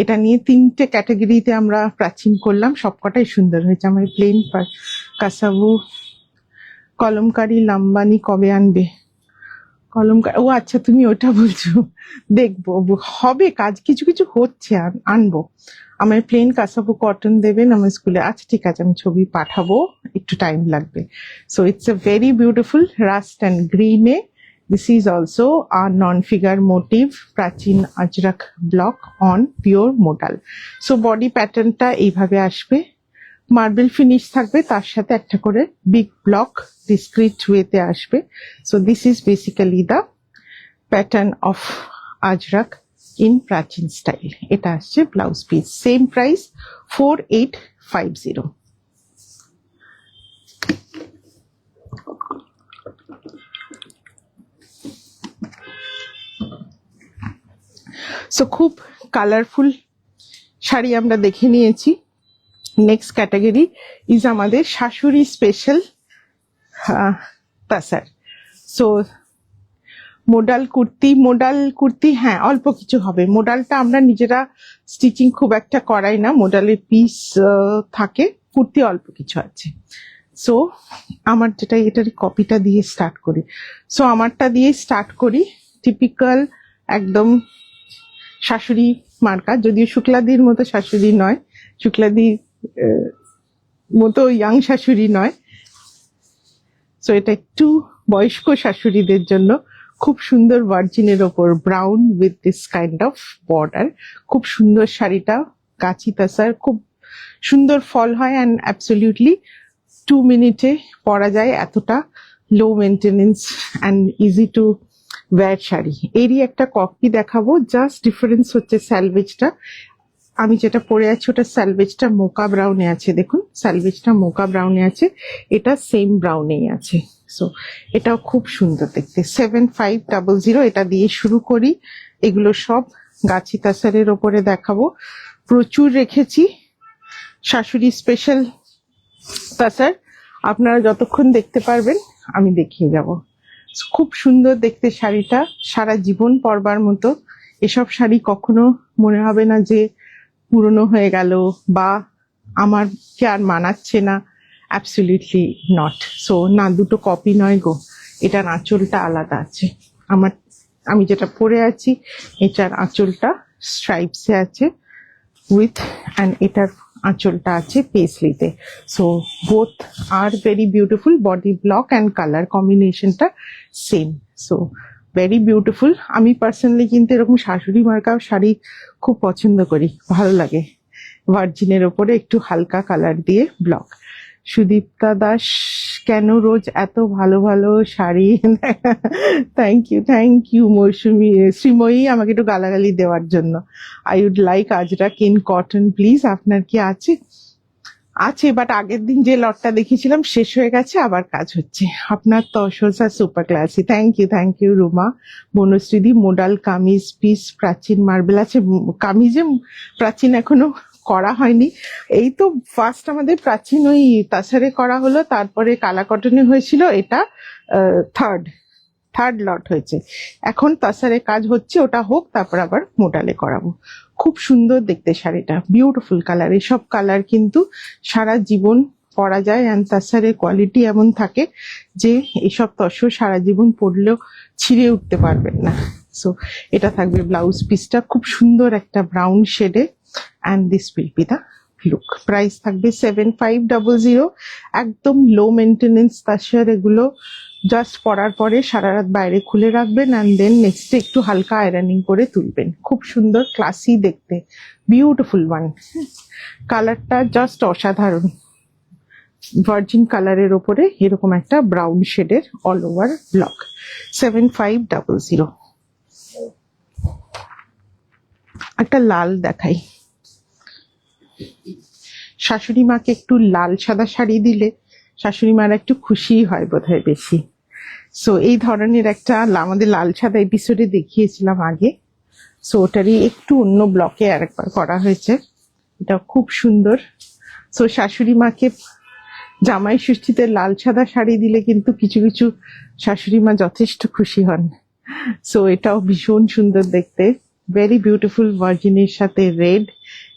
এটা নিয়ে 3টে ক্যাটাগরিতে আমরা প্রাচীন করলাম, সবকটাই সুন্দর হয়েছে। আমার প্লেন কাসাবু কলমকারি লাম্বানি কবে আনবে? কলমকারি, ও আচ্ছা তুমি ওটা বলছো, দেখবো, হবে কাজ, কিছু কিছু হচ্ছে, আনবো। আমার প্লেন কাসাবু কটন দেবেন আমার স্কুলে, আচ্ছা ঠিক আছে, আমি ছবি পাঠাবো, একটু টাইম লাগবে। So it's a very beautiful rust and গ্রিনে। This is also a non figure motif প্রাচীন Ajrak block on pure modal. So body প্যাটার্নটা এইভাবে আসবে, মার্বেল ফিনিশ থাকবে, তার সাথে একটা করে বিগ ব্লক ডিসক্রিট ওয়েতে আসবে। So this is basically the pattern of Ajrak in প্রাচীন স্টাইল। এটা আসছে blouse piece, same price 4850। So খুব কালারফুল শাড়ি আমরা দেখে নিয়েছি। নেক্সট ক্যাটাগরি ইজ আমাদের শাশুড়ি স্পেশাল তাসার। সো মোডাল কুর্তি, হ্যাঁ অল্প কিছু হবে। মোডালটা আমরা নিজেরা স্টিচিং খুব একটা করাই না, মোডালের পিস থাকে, কুর্তি অল্প কিছু আছে। সো আমার যেটা এটার কপিটা দিয়ে স্টার্ট করি। সো আমারটা দিয়ে স্টার্ট করি, টিপিক্যাল একদম শাশুড়ি মার্কা, যদিও শুক্লাদির মতো শাশুড়ি নয়, শুক্লাদির মতো ইয়াং শাশুড়ি নয়। সো এটা একটু বয়স্ক শাশুড়িদের জন্য, খুব সুন্দর ভার্জিনের ওপর brown with this kind of border. খুব সুন্দর শাড়িটা, কাচি তাসার, খুব সুন্দর ফল হয় অ্যান্ড অ্যাবসলিউটলি 2 মিনিটে পরা যায়, এতটা low maintenance and easy to wear sari. এরই একটা কপি দেখাবো, জাস্ট ডিফারেন্স হচ্ছে স্যালভেজটা। আমি যেটা পরে আছি ওটা স্যালভেজটা মোকা ব্রাউনে আছে, দেখুন স্যালভেজটা মোকা ব্রাউনে আছে, এটা সেম ব্রাউনেই আছে। সো এটাও খুব সুন্দর দেখতে। 7500 এটা দিয়ে শুরু করি। এগুলো সব গাছি তাসারের ওপরে দেখাবো, প্রচুর রেখেছি শাশুড়ি স্পেশাল তাসার, আপনারা যতক্ষণ দেখতে পারবেন আমি দেখিয়ে যাব। খুব সুন্দর দেখতে শাড়িটা, সারা জীবন পরবার মতো। এসব শাড়ি কখনো মনে হবে না যে পুরনো হয়ে গেল বা আমার কি আর মানাচ্ছে না, অ্যাবসলিউটলি নট। সো না, দুটো কপি নয় গো, এটার আঁচলটা আলাদা আছে। আমি যেটা পরে আছি এটার আঁচলটা স্ট্রাইপসে আছে উইথ, অ্যান্ড এটার আঁচলটা আছে পেসলিতে। So both are very beautiful, body block and colour কম্বিনেশনটা সেম। So very beautiful. আমি পার্সোনালি কিন্তু এরকম শাশুড়ি মার্কা শাড়ি খুব পছন্দ করি, ভালো লাগে। ভার্জিনের ওপরে একটু হালকা কালার দিয়ে ব্লক। সুদীপ্তা দাস, কেন রোজ এত ভালো ভালো শাড়ি? থ্যাংক ইউ মৌসুমী, শ্রীময়ী, আমাকে একটু গালাগালি দেওয়ার জন্য। I would like Ajrak in cotton please. আপনার কি আছে? আছে, বাট আগের দিন যে লটটা দেখিয়েছিলাম শেষ হয়ে গেছে, আবার কাজ হচ্ছে। আপনার tussar super classy, thank you Ruma. বনশ্রীদি, মোডাল কামিজ পিস প্রাচীন মার্বেল আছে। কামিজে প্রাচীন এখনো করা হয়নি, এই তো ফার্স্ট আমাদের প্রাচীন ওই তাসারে করা হলো, তারপরে কালা কটনে হয়েছিল, এটা থার্ড লট হয়েছে। এখন তাসারে কাজ হচ্ছে, ওটা হোক তারপর আবার মোডালে করাবো। খুব সুন্দর দেখতে শাড়িটা, বিউটিফুল কালার। এসব কালার কিন্তু সারা জীবন পরা যায়, অ্যান্ড তাসারের কোয়ালিটি এমন থাকে যে এসব তসর সারা জীবন পরলেও ছিঁড়ে উঠতে পারবেন না। সো এটা থাকবে ব্লাউজ পিসটা, খুব সুন্দর একটা ব্রাউন শেডে, and this will be the look. Price থাকবে 7500। একদম লো মেনটেনেন্স তাসার এগুলো, জাস্ট পরার পরে সারা রাত বাইরে খুলে রাখবেন, অ্যান্ড দেন নেক্সট ডে একটু হালকা আয়রনিং করে তুলবেন। খুব সুন্দর ক্লাসি দেখতে, বিউটিফুল ওয়ান। কালারটা জাস্ট অসাধারণ, ভার্জিন কালারের ওপরে এরকম একটা ব্রাউন শেডের অল ওভার ব্লক। 7500। একটা লাল দেখাই। শাশুড়ি মাকে একটু লাল সাদা শাড়ি দিলে শাশুড়ি মারা একটু খুশি হয় বোধহয় বেশি। সো এই ধরনের একটা আমাদের লাল সাদা এপিসোডে দেখিয়েছিলাম আগে, সো ওটারই একটু অন্য ব্লকে আরেকবার করা হয়েছে। এটা খুব সুন্দর। সো শাশুড়ি মাকে জামাই ষষ্ঠীতে লাল সাদা শাড়ি দিলে কিন্তু কিছু কিছু শাশুড়ি মা যথেষ্ট খুশি হন। সো এটাও ভীষণ সুন্দর দেখতে, ভেরি বিউটিফুল ভার্জিনের সাথে রেড।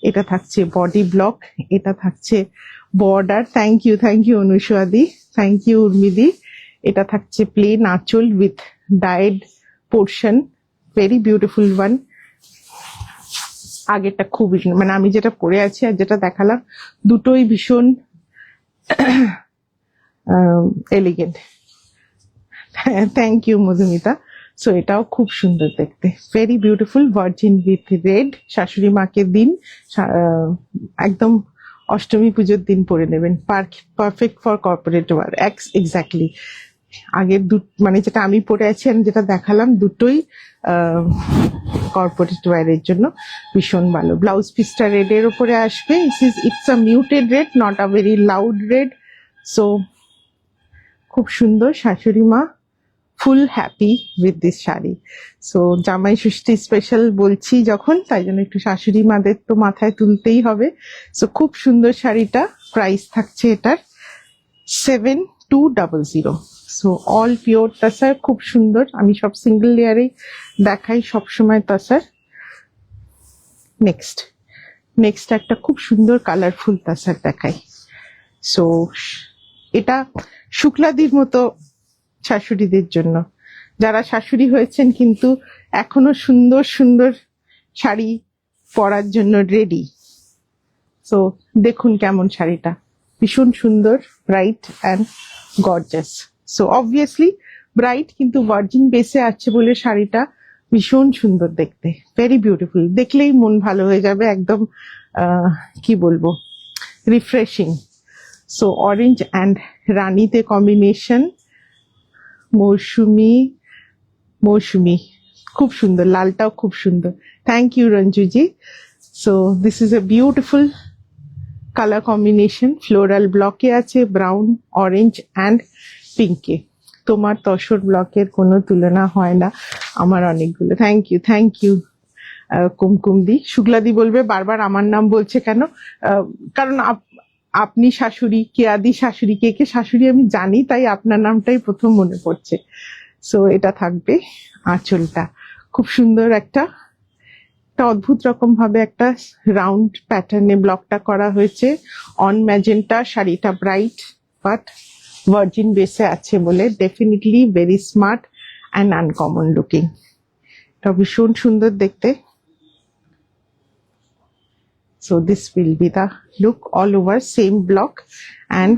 এটা থাকছে বডি ব্লক, এটা থাকছে বর্ডার। থ্যাংক ইউ অনুষাদি, থ্যাংক ইউ উর্মিদি। এটা থাকছে প্লেন আঁচল with dyed portion, very beautiful one. আগেরটা খুব, মানে আমি যেটা পরে আছি আর যেটা দেখালাম দুটোই ভীষণ elegant. Thank you Madhumita. So এটাও খুব সুন্দর দেখতে, very beautiful virgin with red. শাশুড়ি মাকে দিন একদম অষ্টমী পুজোর দিন পরে নেবেন, perfect for corporate wear. Exactly আগের মানে যেটা আমি পরে আছি আর যেটা দেখালাম দুটোই কর্পোরেট ওয়ারের জন্য ভীষণ ভালো। ব্লাউজ পিসটা রেডের উপরে আসবে। It's a muted red, not a very loud red. So খুব সুন্দর, শাশুড়ি মা full happy with this sari. So Jamai Shashthi special বলছি যখন, তাই জন্য একটু শাশুড়ি মাদের তো মাথায় তুলতেই হবে। সো খুব সুন্দর শাড়িটা, প্রাইস থাকছে এটার 7200। সো অল পিওর তাসার, খুব সুন্দর। আমি সব সিঙ্গেল লেয়ারেই দেখাই সবসময় তাসার। নেক্সট একটা খুব সুন্দর কালারফুল তাসার দেখাই। সো এটা শুক্লাদির মতো শাশুড়িদের জন্য, যারা শাশুড়ি হয়েছেন কিন্তু এখনো সুন্দর সুন্দর শাড়ি পরার জন্য রেডি। সো দেখুন কেমন শাড়িটা, ভীষণ সুন্দর, bright and gorgeous. So obviously bright, কিন্তু ভার্জিন বেসে আছে বলে শাড়িটা ভীষণ সুন্দর দেখতে, ভেরি বিউটিফুল। দেখলেই মন ভালো হয়ে যাবে, একদম কি বলবো, রিফ্রেশিং। সো অরেঞ্জ অ্যান্ড রানীতে কম্বিনেশন, মৌসুমি মৌসুমি, খুব সুন্দর, লালটাও খুব সুন্দর। Thank you Ranju ji. So this is a beautiful colour combination, floral ব্লকে আছে, ব্রাউন, অরেঞ্জ অ্যান্ড পিঙ্কে। তোমার তসর ব্লকের কোনো তুলনা হয় না, আমার অনেকগুলো। Thank you কুমকুমদি। শুক্লাদি বলবে বারবার আমার নাম বলছে কেন, কারণ আপনি শাশুড়ি, কেয়াদি শাশুড়ি, কে কে শাশুড়ি আমি জানি, তাই আপনার নামটাই প্রথম মনে পড়ছে। সো এটা থাকবে আঁচলটা, খুব সুন্দর একটা অদ্ভুত রকম ভাবে একটা রাউন্ড প্যাটার্নে ব্লকটা করা হয়েছে। অন ম্যাজেন্টা, শাড়িটা ব্রাইট বাট ভার্জিন বেসে আছে বলে definitely very smart and uncommon looking. এটা ভীষণ সুন্দর দেখতে। So this will be the look all over same block, and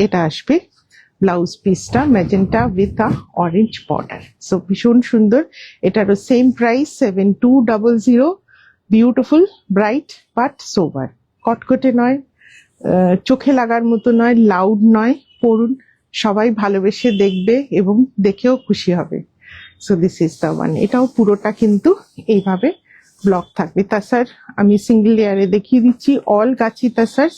এটা আসবে ব্লাউজ পিসটা magenta with the orange border. So ভীষণ সুন্দর, এটারও same price 7200। Beautiful, bright but sober, কটকটে নয়, চোখে লাগার মতো নয়, লাউড নয়। পড়ুন, সবাই ভালোবেসে দেখবে এবং দেখেও খুশি হবে। So this is the one. এটাও পুরোটা কিন্তু এইভাবে ব্লক থাকবে। তাছাড়া আমি সিঙ্গেল লেয়ারে দেখিয়ে দিচ্ছি, অল গাছি তাছাড়।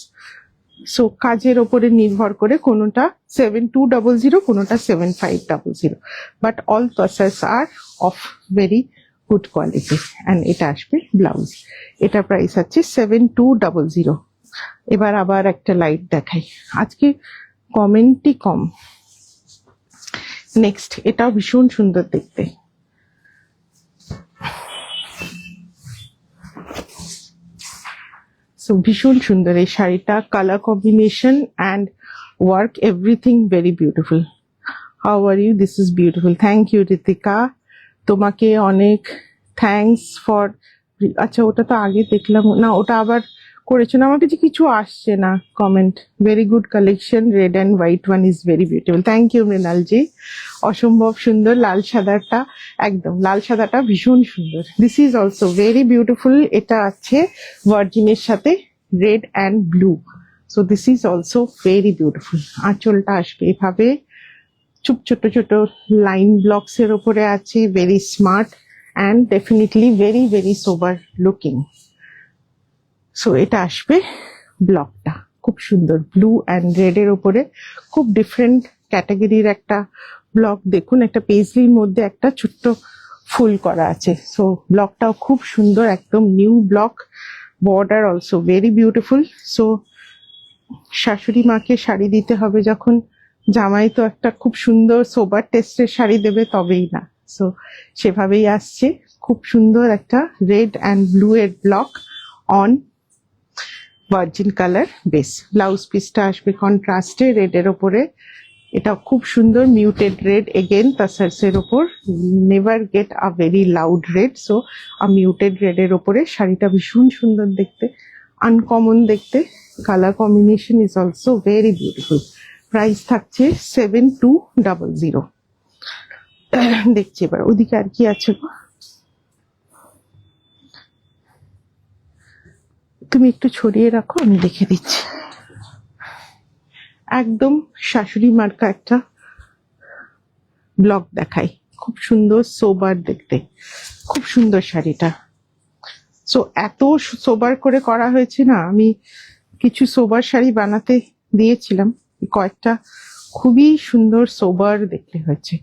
সো কাজের ওপরে নির্ভর করে কোনোটা 7200, কোনোটা 7500, but all tussars are of very good quality. And এটা আসবে ব্লাউজ, এটা প্রাইস আছে 7200। এবার আবার একটা লাইট দেখাই, আজকে কমেন্টই কম। নেক্সট, এটাও ভীষণ সুন্দর দেখতে, সো ভীষণ সুন্দর এই শাড়িটা, colour combination and work, everything very beautiful. How are you? This is beautiful. Thank you Ritika, তোমাকে অনেক থ্যাংকস ফর। আচ্ছা, ওটা তো আগে দেখলাম না, ওটা আবার করেছো না, আমার কাছে কিছু আসছে না comment. Very good collection, red and white one is very beautiful. Thank you Mrinal ji, অসম্ভব সুন্দর। লাল সাদাটা, একদম লাল সাদাটা ভীষণ সুন্দর। This is also very beautiful, এটা আছে ভার্জিনের সাথে red and blue. So this is also very beautiful. আঁচলটা আসবে এভাবে, ছোট ছোট লাইন ব্লকস এর উপরে আছে, very smart and definitely very very sober looking. So এটা আসবে ব্লকটা খুব সুন্দর, ব্লু অ্যান্ড রেড এর উপরে, খুব ডিফারেন্ট ক্যাটাগরির একটা ব্লক। দেখুন, একটা পেজলির মধ্যে একটা ছোট্ট ফুল করা আছে। সো ব্লকটাও খুব সুন্দর, একদম new block. Border also very beautiful. So শাশুড়ি মাকে শাড়ি দিতে হবে যখন, জামাই তো একটা খুব সুন্দর সোবার টেস্টের শাড়ি দেবে তবেই না। সো সেভাবেই আসছে, খুব সুন্দর একটা রেড অ্যান্ড ব্লু এর block on virgin colour base. Blouse পিসটা আসবে কন্ট্রাস্টে রেড এর ওপরে, এটা খুব সুন্দর মিউটেড রেড এগেন তাসার্স এর ওপর। Never get a very loud red, so a muted red এর ওপরে শাড়িটা ভীষণ সুন্দর দেখতে, আনকমন দেখতে। Colour combination is also very beautiful. Price থাকছে 7200। দেখছি এবার ওদিকে আর কি আছে গো, তুমি একটু ছড়িয়ে রাখো, আমি দেখে দিচ্ছি। একদম শাশুড়ি মার্কা একটা ব্লক দেখাই, খুব সুন্দর সোবার দেখতে, খুব সুন্দর শাড়িটা। সো এত সোবার করে করা হয়েছে না, আমি কিছু সোবার শাড়ি বানাতে দিয়েছিলাম, কয়েকটা খুবই সুন্দর সোবার দেখতে হয়েছে।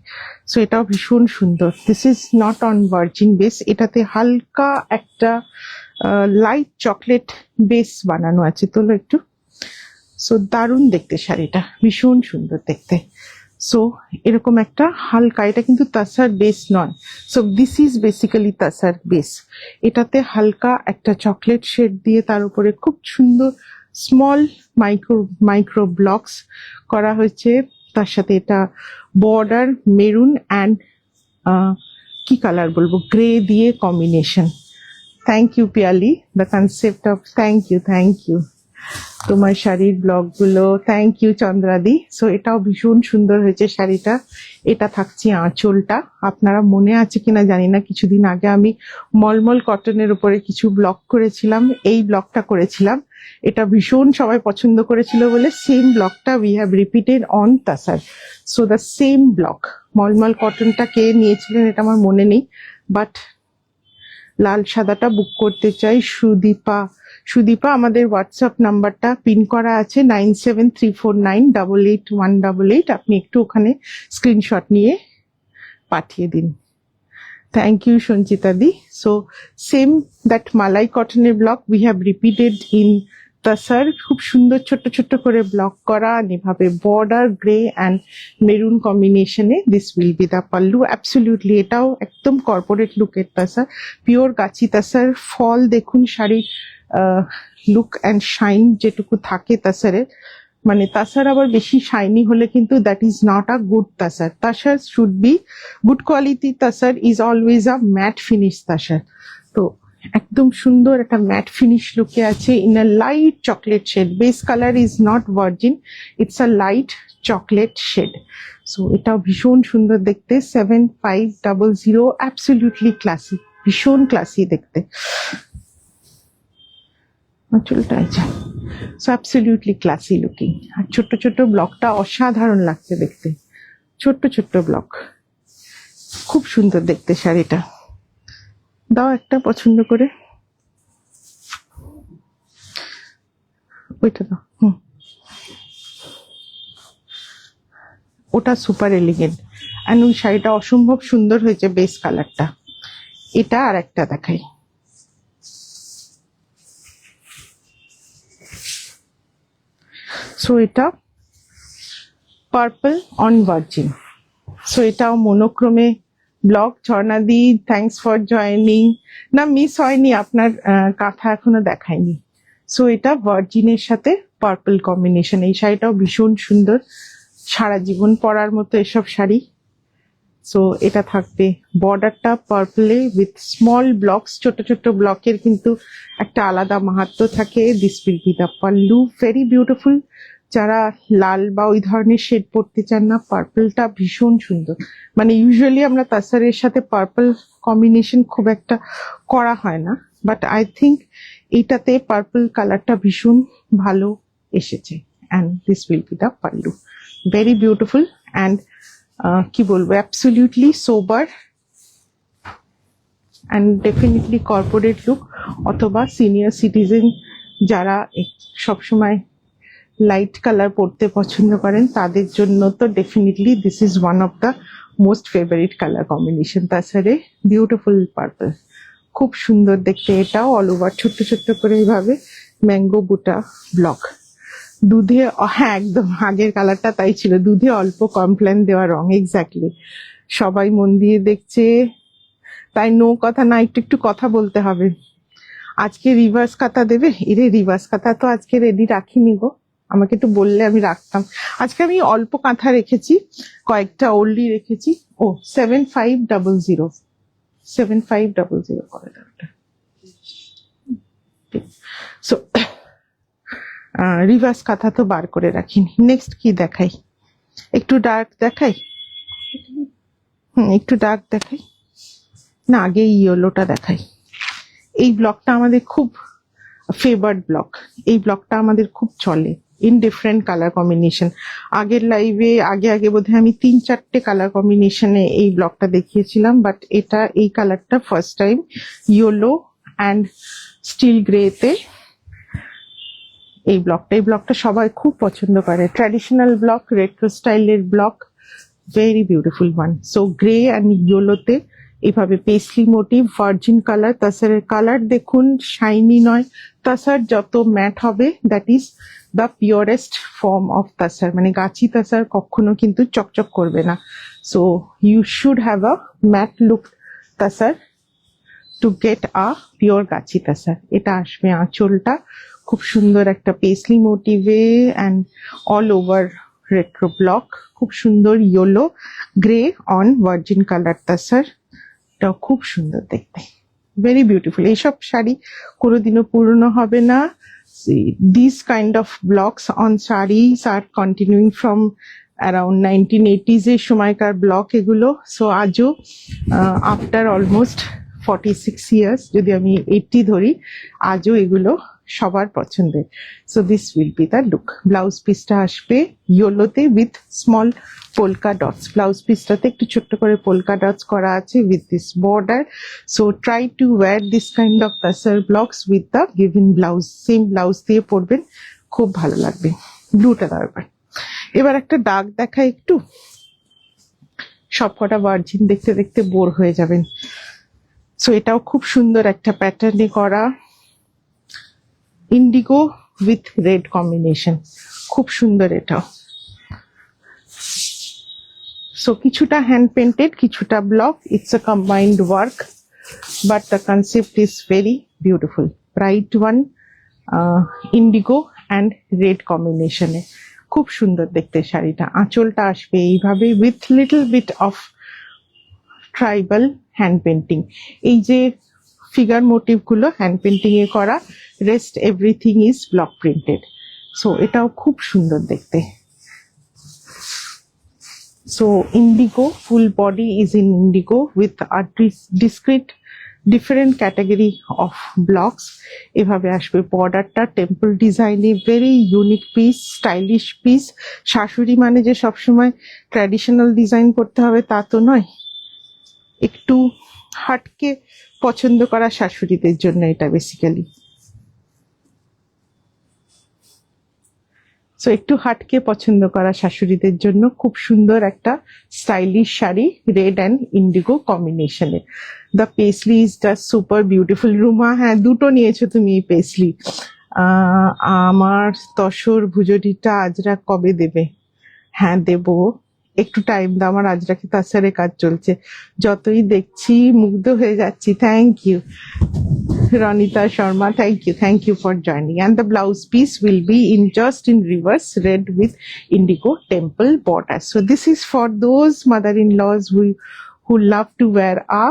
সো এটাও ভীষণ সুন্দর। This is not on virgin base, এটাতে হালকা একটা লাইট চকলেট বেস বানানো আছে, তোলো একটু। সো দারুণ দেখতে শাড়িটা, ভীষণ সুন্দর দেখতে। সো এরকম একটা হালকা, এটা কিন্তু তাসার বেস নয়। So this is basically তাসার base. এটাতে হালকা একটা চকলেট শেড দিয়ে তার উপরে খুব সুন্দর স্মল মাইক্রো ব্লকস করা হয়েছে, তার সাথে এটা বর্ডার মেরুন অ্যান্ড কি কালার বলবো, গ্রে দিয়ে combination. Thank you Piyali, the concept of thank you তোমার শাড়ির ব্লগগুলো, থ্যাংক ইউ চন্দ্রাদি। সো এটাও ভীষণ সুন্দর হয়েছে শাড়িটা। এটা থাকছে আঁচলটা, আপনারা মনে আছে কিনা জানি না, কিছুদিন আগে আমি মলমল কটনের উপরে কিছু ব্লগ করেছিলাম, এই ব্লগটা করেছিলাম, এটা ভীষণ সবাই পছন্দ করেছিল বলে সেম ব্লগটা we have repeated on tussar. So the same block, মলমল কটনটা কে নিয়েছিলেন এটা আমার মনে নেই, বাট লাল সাদাটা বুক করতে চাই। সুদীপা আমাদের হোয়াটসঅ্যাপ নাম্বারটা পিন করা আছে 9734988188, আপনি একটু ওখানে স্ক্রিনশট নিয়ে পাঠিয়ে দিন। থ্যাংক ইউ সঞ্চিতা দি। সো সেম দ্যাট মালাই কটনের block we have repeated in tussar, খুব সুন্দর ছোট্ট ছোট্ট করে ব্লক করা, এভাবে বর্ডার গ্রে অ্যান্ড মেরুন কম্বিনেশনে। This will be the pallu. Absolutely এটাও একদম কর্পোরেট লুকের তাসার, পিওর গাছি তাসার। ফল দেখুন শাড়ির লুক অ্যান্ড শাইন যেটুকু থাকে তাসারের, মানে তাসার আবার বেশি শাইনি হলে কিন্তু that is not a good tussar. Tussar should be good quality, tussar is always a matt finish tussar. তো একদম সুন্দর একটা ম্যাট ফিনিশ লুকে আছে in a light chocolate shade. Base colour is not virgin, it's a light chocolate shade. So এটাও ভীষণ সুন্দর দেখতে। 7500, অ্যাবসলিউটলি ক্লাসি, ভীষণ ক্লাসি দেখতে। চুলটা আছে, সো অ্যাবসলিউটলি ক্লাসি লুকিং। আর ছোট্ট ছোট্ট ব্লকটা অসাধারণ লাগছে দেখতে, ছোট্ট ছোট্ট ব্লক, খুব সুন্দর দেখতে শাড়িটা। দাও একটা পছন্দ করে, ওইটা দাও। ওটা সুপার এলিগেন্ট, অ্যান্ড ওই শাড়িটা অসম্ভব সুন্দর হয়েছে বেস কালারটা। এটা আর একটা দেখাই, সো এটা পার্পল অন ভার্জিন। সো এটাও মনোক্রমে ব্লগ। ঝর্ণাদি থ্যাংকস ফর জয়নিং। না মিস হয়নি, আপনার কাঁথা এখনো দেখায়নি। সো এটা ভার্জিনের সাথে পার্পল কম্বিনেশন। এই শাড়িটাও ভীষণ সুন্দর, সারা জীবন পরার মতো এসব শাড়ি। সো এটা থাকবে বর্ডারটা পার্পলে উইথ স্মল ব্লকস, ছোট ছোট ব্লকের কিন্তু একটা আলাদা মাহাত্ম্য থাকে। This will be the pallu, very beautiful. যারা লাল বা ওই ধরনের শেড পড়তে চান না, পার্পলটা ভীষণ সুন্দর। মানে ইউজুয়ালি আমরা তাসারের সাথে পার্পল কম্বিনেশন খুব একটা করা হয় না, বাট আই থিঙ্ক এইটাতে পার্পল কালারটা ভীষণ ভালো এসেছে। And this will be the pallu, very beautiful and কি বলবো, absolutely sober and definitely corporate look, অথবা সিনিয়র সিটিজেন যারা সবসময় লাইট কালার পরতে পছন্দ করেন তাদের জন্য তো definitely this is one of the most favourite colour combination. তাছাড়া বিউটিফুল পার্পল, খুব সুন্দর দেখতে। এটাও অল ওভার ছোট্ট ছোট্ট করে এইভাবে ম্যাঙ্গো বুটা ব্লক। দুধে, হ্যাঁ একদম আগের কালারটা তাই ছিল, দুধে অল্প কমপ্লেন দেওয়া রং। এক্স্যাক্টলি, সবাই মন দিয়ে দেখছে তাই নো কথা না, একটু একটু কথা বলতে হবে। আজকে রিভার্স কাঁথা দেবে? এরে রিভার্স কাঁথা তো আজকে রেডি রাখিনি গো, আমাকে একটু বললে আমি রাখতাম। আজকে আমি অল্প কাঁথা রেখেছি, কয়েকটা ওল্ডি রেখেছি। ও 7500, 7500 করে দাও। সো রিভার্স কাঁথা তো বার করে রাখিনি। নেক্সট কি দেখাই? একটু ডার্ক দেখাই? একটু ডার্ক দেখাই না, আগে ইয়েলোটা দেখাই। এই ব্লকটা আমাদের খুব ফেভার্ড ব্লক, এই ব্লকটা আমাদের খুব চলে ইন ডিফারেন্ট কালার কম্বিনেশন। আগের লাইভে আগে বোধহয় আমি 3-4টে কালার কম্বিনেশনে এই ব্লকটা দেখিয়েছিলাম, বাট এটা এই কালারটা first time yellow and steel গ্রেতে এই ব্লকটা সবাই খুব পছন্দ করে। ট্র্যাডিশনাল ব্লক, রেট্রো স্টাইলের block, very beautiful one. So grey and ইয়েলোতে এইভাবে পেসলি মোটিভ, ভার্জিন কালার। তাসারের কালার দেখুন, শাইনি নয়। তাসার যত ম্যাট হবে that is the purest form of tussar, মানে গাছি তাসার কখনো কিন্তু চকচক করবে না। So you should have a matt look tussar to get a pure গাছি তাসার। এটা আসবে আঁচলটা, খুব সুন্দর একটা পেসলি মোটিভে and all over retro block, খুব সুন্দর yellow grey on virgin colour tussar, এটাও খুব সুন্দর দেখতে, ভেরি বিউটিফুল। এইসব শাড়ি কোনোদিনও পুরনো হবে না। These kind of blocks on sarees are continuing from around 1980s এর সময়কার ব্লক এগুলো। সো আজও আফটার অলমোস্ট 46 ইয়ার্স, যদি আমি 80 ধরি, আজও এগুলো সবার পছন্দের। So this will be the look. Blouse পিসটা আসবে ইয়েলোতে with small polka dots. Blouse পিসটাতে একটু ছোট্ট করে পোলকা ডটস করা আছে with this border. So try to wear this kind of tussar blocks with the given blouse. Same blouse দিয়ে পরবেন, খুব ভালো লাগবে। ব্লুটা দরকার। এবার একটা দাগ দেখায় একটু, সবকটা ভার্জিন দেখতে দেখতে বোর হয়ে যাবেন। সো এটাও খুব সুন্দর একটা প্যাটার্নে করা, ইন্ডিগো উইথ রেড কম্বিনেশন, খুব সুন্দর এটাও। সো কিছুটা হ্যান্ড পেন্টেড, কিছুটা block, it's a combined work, but the concept is very beautiful. Bright one, indigo and red কম্বিনেশনে, খুব সুন্দর দেখতে শাড়িটা। আঁচলটা আসবে এইভাবে with little bit of tribal hand painting. এই যে ফিগার মোটিভ গুলো হ্যান্ড পেন্টিং এ করা, rest everything is block printed. So এটাও খুব সুন্দর দেখতে। So indigo, full body is in indigo with a discreet different category of blocks. এভাবে আসবে বর্ডারটা টেম্পল ডিজাইনে, very unique piece, stylish piece. শাশুড়ি মানে যে সবসময় ট্র্যাডিশনাল ডিজাইন করতে হবে তা তো নয়, একটু হাটকে পছন্দ করা শাশুড়িদের জন্য এটা বেসিক্যালি। সো একটু হাটকে পছন্দ করা শাশুড়িদের জন্য খুব সুন্দর একটা stylish sari, red and indigo কম্বিনেশনে। The paisley is just super beautiful. Ruma, হ্যাঁ দুটো নিয়েছো তুমি এই পেসলি। আমার তসর ভুজটিটা আজরা কবে দেবে? হ্যাঁ দেবো, একটু টাইম দাও, আমার আজরাকে তাসারে কাজ চলছে, যতই দেখছি মুগ্ধ হয়ে যাচ্ছি। Thank you Ranita Sharma, thank you for joining. And the blouse piece will be in just in reverse red with indigo temple border. So this is for those mother-in-laws who love to wear a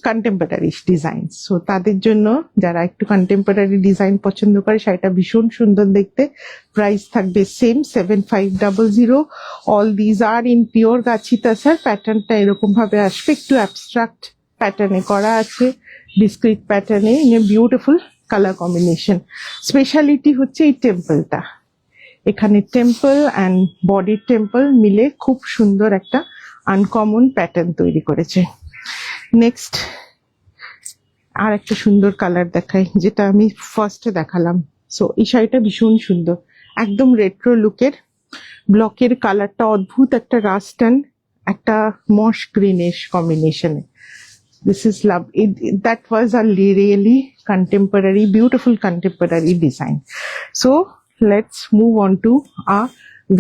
contemporary design. So তাদের জন্য, যারা একটু কন্টেম্পোরারি ডিজাইন পছন্দ করে, শাড়িটা ভীষণ সুন্দর দেখতে। প্রাইস থাকবে same 7500। All these R in pure গাছি তাসার। প্যাটার্নটা এরকম ভাবে আসবে, একটু অ্যাবস্ট্রাক্ট প্যাটার্নে করা আছে, ডিসক্রিট প্যাটার্নে, in a beautiful colour combination. Speciality হচ্ছে এই টেম্পলটা, এখানে টেম্পল অ্যান্ড বডির টেম্পল মিলে খুব সুন্দর একটা আনকমন প্যাটার্ন তৈরি করেছে। নেক্সট আর একটা সুন্দর কালার দেখাই, যেটা আমি ফার্স্টে দেখালাম। সো এই শাড়িটা ভীষণ সুন্দর, একদম রেট্রো লুকের। ব্লকের কালারটা অদ্ভুত একটা রাস্ট অ্যান্ড একটা মশ গ্রিনিশ কম্বিনেশনে। This is love. That was a really contemporary, beautiful contemporary design. So let's move on to a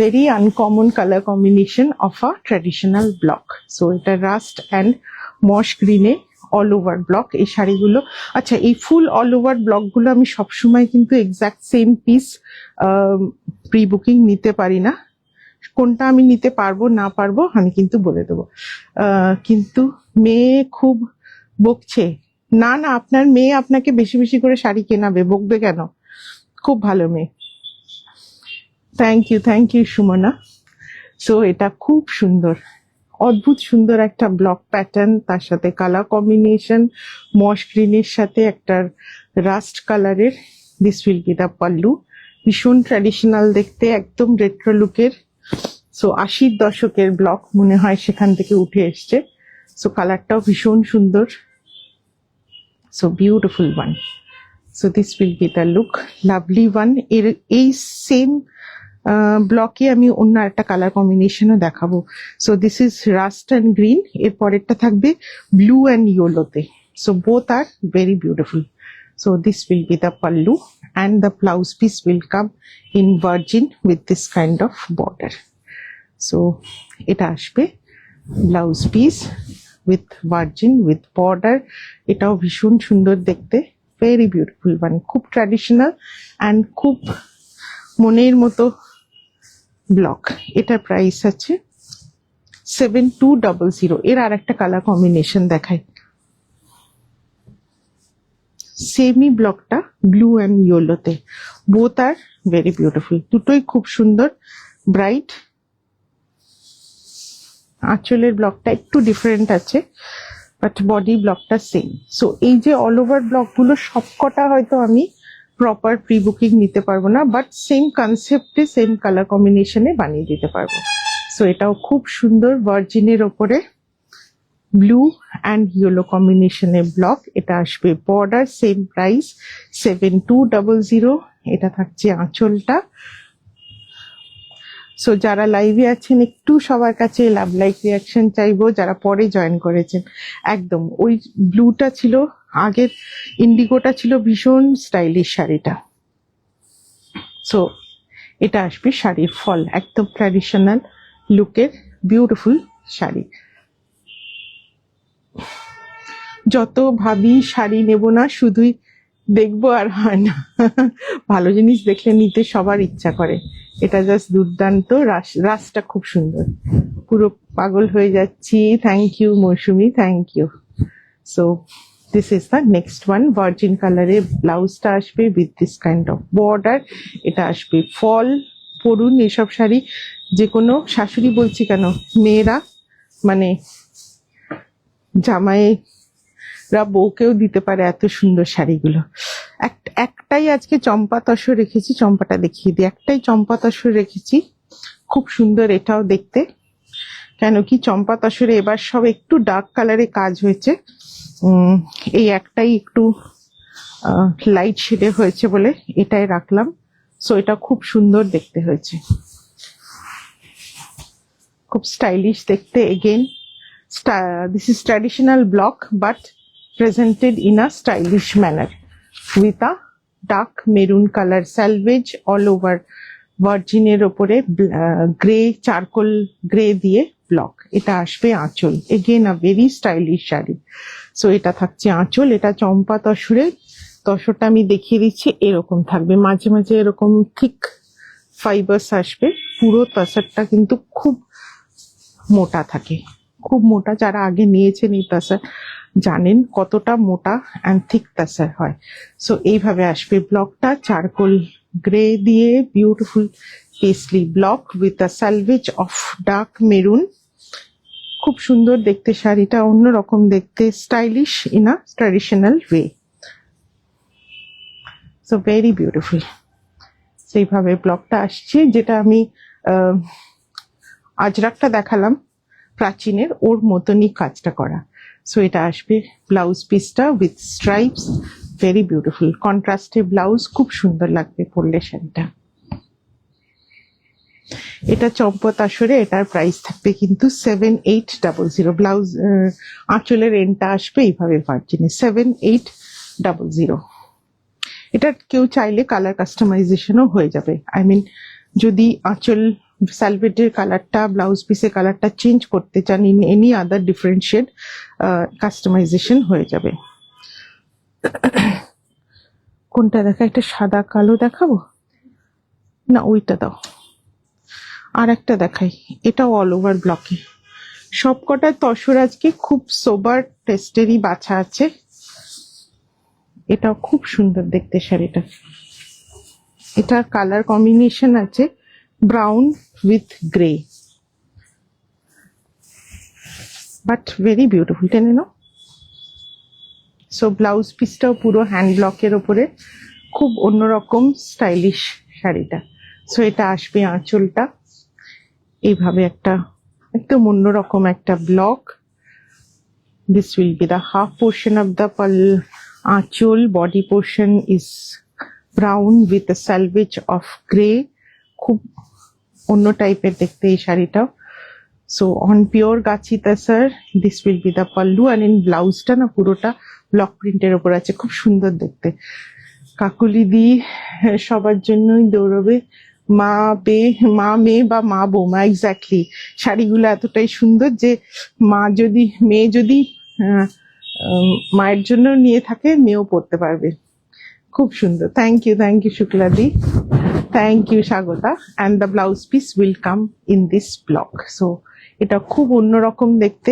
very uncommon color combination of a traditional block. So এটা rust and mosh green A all over block এই শাড়িগুলো। আচ্ছা, এই ফুল অল ওভার ব্লক গুলো আমি সবসময় কিন্তু exact same piece pre booking নিতে পারি না। কোনটা আমি নিতে পারবো না পারবো আমি কিন্তু বলে দেবো। কিন্তু মেয়ে খুব বকছে। না না, আপনার মেয়ে আপনাকে বেশি বেশি করে শাড়ি কেনাবে, বকবে কেন? খুব ভালো মেয়ে। Thank you Sumana. সো এটা খুব সুন্দর, অদ্ভুত সুন্দর একটা ব্লক প্যাটার্ন, তার সাথে কালার কম্বিনেশন, মশ গ্রিনের সাথে একটা রাস্ট কালারের। This will be the pallu. ভীষণ ট্র্যাডিশনাল দেখতে, একদম রেট্রো লুকের। সো 80-র দশকের ব্লক মনে হয় সেখান থেকে উঠে এসছে। সো কালারটাও ভীষণ সুন্দর। So beautiful one. So this will be the look, lovely one. এর এই সেম ব্লকে আমি অন্য একটা কালার কম্বিনেশনও দেখাবো। So this is rust and green, এর পরেরটা থাকবে ব্লু অ্যান্ড ইয়েলোতে। So both are very beautiful. So this will be the pallu and the blouse piece will come in virgin with this kind of border. So এটা আসবে blouse piece with virgin with border. এটাও ভীষণ সুন্দর দেখতে, ভেরি বিউটিফুল ওয়ান, খুব ট্র্যাডিশনাল অ্যান্ড খুব মনের মতো ব্লক। এটার প্রাইস আছে 7200। এর আর একটা কালার কম্বিনেশন দেখায়, সেমি ব্লকটা ব্লু অ্যান্ড ইয়েলোতে, বোথ আর ভেরি বিউটিফুল, দুটোই খুব সুন্দর ব্রাইট। আঁচলের ব্লকটা একটু ডিফারেন্ট আছে, বাট বডি ব্লকটা সেম। সো এই যে অল ওভার ব্লকগুলো সবকটা হয়তো আমি প্রপার প্রি বুকিং নিতে পারবো না, বাট সেম কনসেপ্টে সেম কালার কম্বিনেশনে বানিয়ে দিতে পারবো। সো এটাও খুব সুন্দর ভার্জিনের ওপরে ব্লু অ্যান্ড ইয়েলো কম্বিনেশনের ব্লক। এটা আসবে বর্ডার, সেম প্রাইস 7200। এটা থাকছে আঁচলটা। সো যারা লাইভে আছেন একটু সবার কাছে লাভ লাইক রিয়াকশন চাইবো, যারা পরে জয়েন করেছেন। একদম ওই ব্লুটা ছিল আগের, ইন্ডিগোটা ছিল ভীষণ স্টাইলিশ শাড়িটা। সো এটা আসবে শাড়ির ফল, একদম ট্র্যাডিশনাল লুকের বিউটিফুল শাড়ি। যত ভাবি শাড়ি নেব না, শুধুই দেখবো আর হয় না। ভালো জিনিস দেখলে নিতে সবার ইচ্ছা করে। এটা জাস্ট দুর্দান্ত, রাসটা খুব সুন্দর, পুরো পাগল হয়ে যাচ্ছি। Thank you Mousumi, thank you. So this is the next one, virgin কালারে ব্লাউজটা আসবে with this kind of border. এটা আসবে ফল। পরুন এসব শাড়ি, যে কোনো শাশুড়ি বলছি কেন, মেয়েরা মানে জামাইরা বউকেও দিতে পারে এত সুন্দর শাড়িগুলো। একটাই আজকে চম্পা তসর রেখেছি, চম্পাটা দেখিয়ে দিই। একটাই চম্পা তসর রেখেছি, খুব সুন্দর এটাও দেখতে। কেন কি চম্পা তসরে এবার সব একটু ডার্ক কালারে কাজ হয়েছে, এই একটাই একটু লাইট শেডে হয়েছে বলে এটাই রাখলাম। সো এটা খুব সুন্দর দেখতে হয়েছে, খুব স্টাইলিশ দেখতে। Again this is traditional block but presented in a stylish manner with a dark maroon color salvage all over, ভার্জিনের ওপরে গ্রে, চারকোল গ্রে দিয়ে ব্লক। এটা আসবে আঁচল, again a very stylish sari. So এটা থাকছে আঁচল। এটা চম্পা তসরে, তসরটা আমি দেখিয়ে দিচ্ছি, এরকম থাকবে, মাঝে মাঝে এরকম থিক ফাইবার্স আসবে। পুরো তসরটা কিন্তু খুব মোটা থাকে, খুব মোটা। যারা আগে নিয়েছেন এই তাসার জানেন কতটা মোটা অ্যান্ড থিক তাসার হয়। সো এইভাবে আসবে ব্লকটা, চারকোল গ্রে দিয়ে beautiful paisley block with a selvage of dark maroon. খুব সুন্দর দেখতে শাড়িটা, অন্যরকম দেখতে, stylish in a traditional way. So very beautiful. সেইভাবে ব্লকটা আসছে, যেটা আমি আজরাকটা দেখালাম প্রাচীনের, ওর মতনই কাজটা করা। সো এটা আসবে ব্লাউজ পিসটা উইথ স্ট্রাইপস, ভেরি বিউটিফুল কন্ট্রাস্টে ব্লাউজ, খুব সুন্দর লাগবে পরলে শাড়িটা। এটা চম্পা তসরে, এটার প্রাইস থাকবে কিন্তু 7800। ব্লাউজ আঁচলের এন্ডটা আসবে এইভাবে ভার্জিনে 7800। এটা কেউ চাইলে কালার কাস্টমাইজেশনও হয়ে যাবে। আই মিন যদি আঁচল সালভেটের কালারটা, ব্লাউজ পিসের কালারটা চেঞ্জ করতে চান in any other different shade, customisation হয়ে যাবে। কোনটা দেখা, একটা সাদা কালো দেখাবো না, ওইটা দাও। আর একটা দেখাই, এটাও অল ওভার ব্লকে। সবকটা তসর আজকে খুব সোবার টেস্টেরই বাছা আছে। এটাও খুব সুন্দর দেখতে শাড়িটা। এটার কালার কম্বিনেশন আছে brown with grey, but very beautiful. টেনে নাও। সো ব্লাউজ পিসটাও পুরো হ্যান্ড ব্লকের ওপরে, খুব অন্যরকম স্টাইলিশ শাড়িটা। সো এটা আসবে আঁচলটা এইভাবে, একটা একদম অন্যরকম একটা block. This will be the half portion of the আঁচল। Body portion is brown with a selvage of grey, খুব অন্য টাইপের দেখতে এই শাড়িটাও। সো অন পিওর গাছি tussar, this will be the pallu, আর ইন ব্লাউজটা না পুরোটা ব্লক প্রিন্টের ওপর আছে, খুব সুন্দর দেখতে। কাকুলি দি সবার জন্যই দৌড়বে, মা মেয়ে বা মা বৌমা, এক্স্যাক্টলি। শাড়িগুলো এতটাই সুন্দর যে মেয়ে যদি মায়ের জন্য নিয়ে থাকে, মেয়েও পরতে পারবে। খুব সুন্দর, থ্যাংক ইউ শুক্লাদি, thank you Swagata. And the blouse piece will come in this block. So এটা খুব অন্যরকম দেখতে,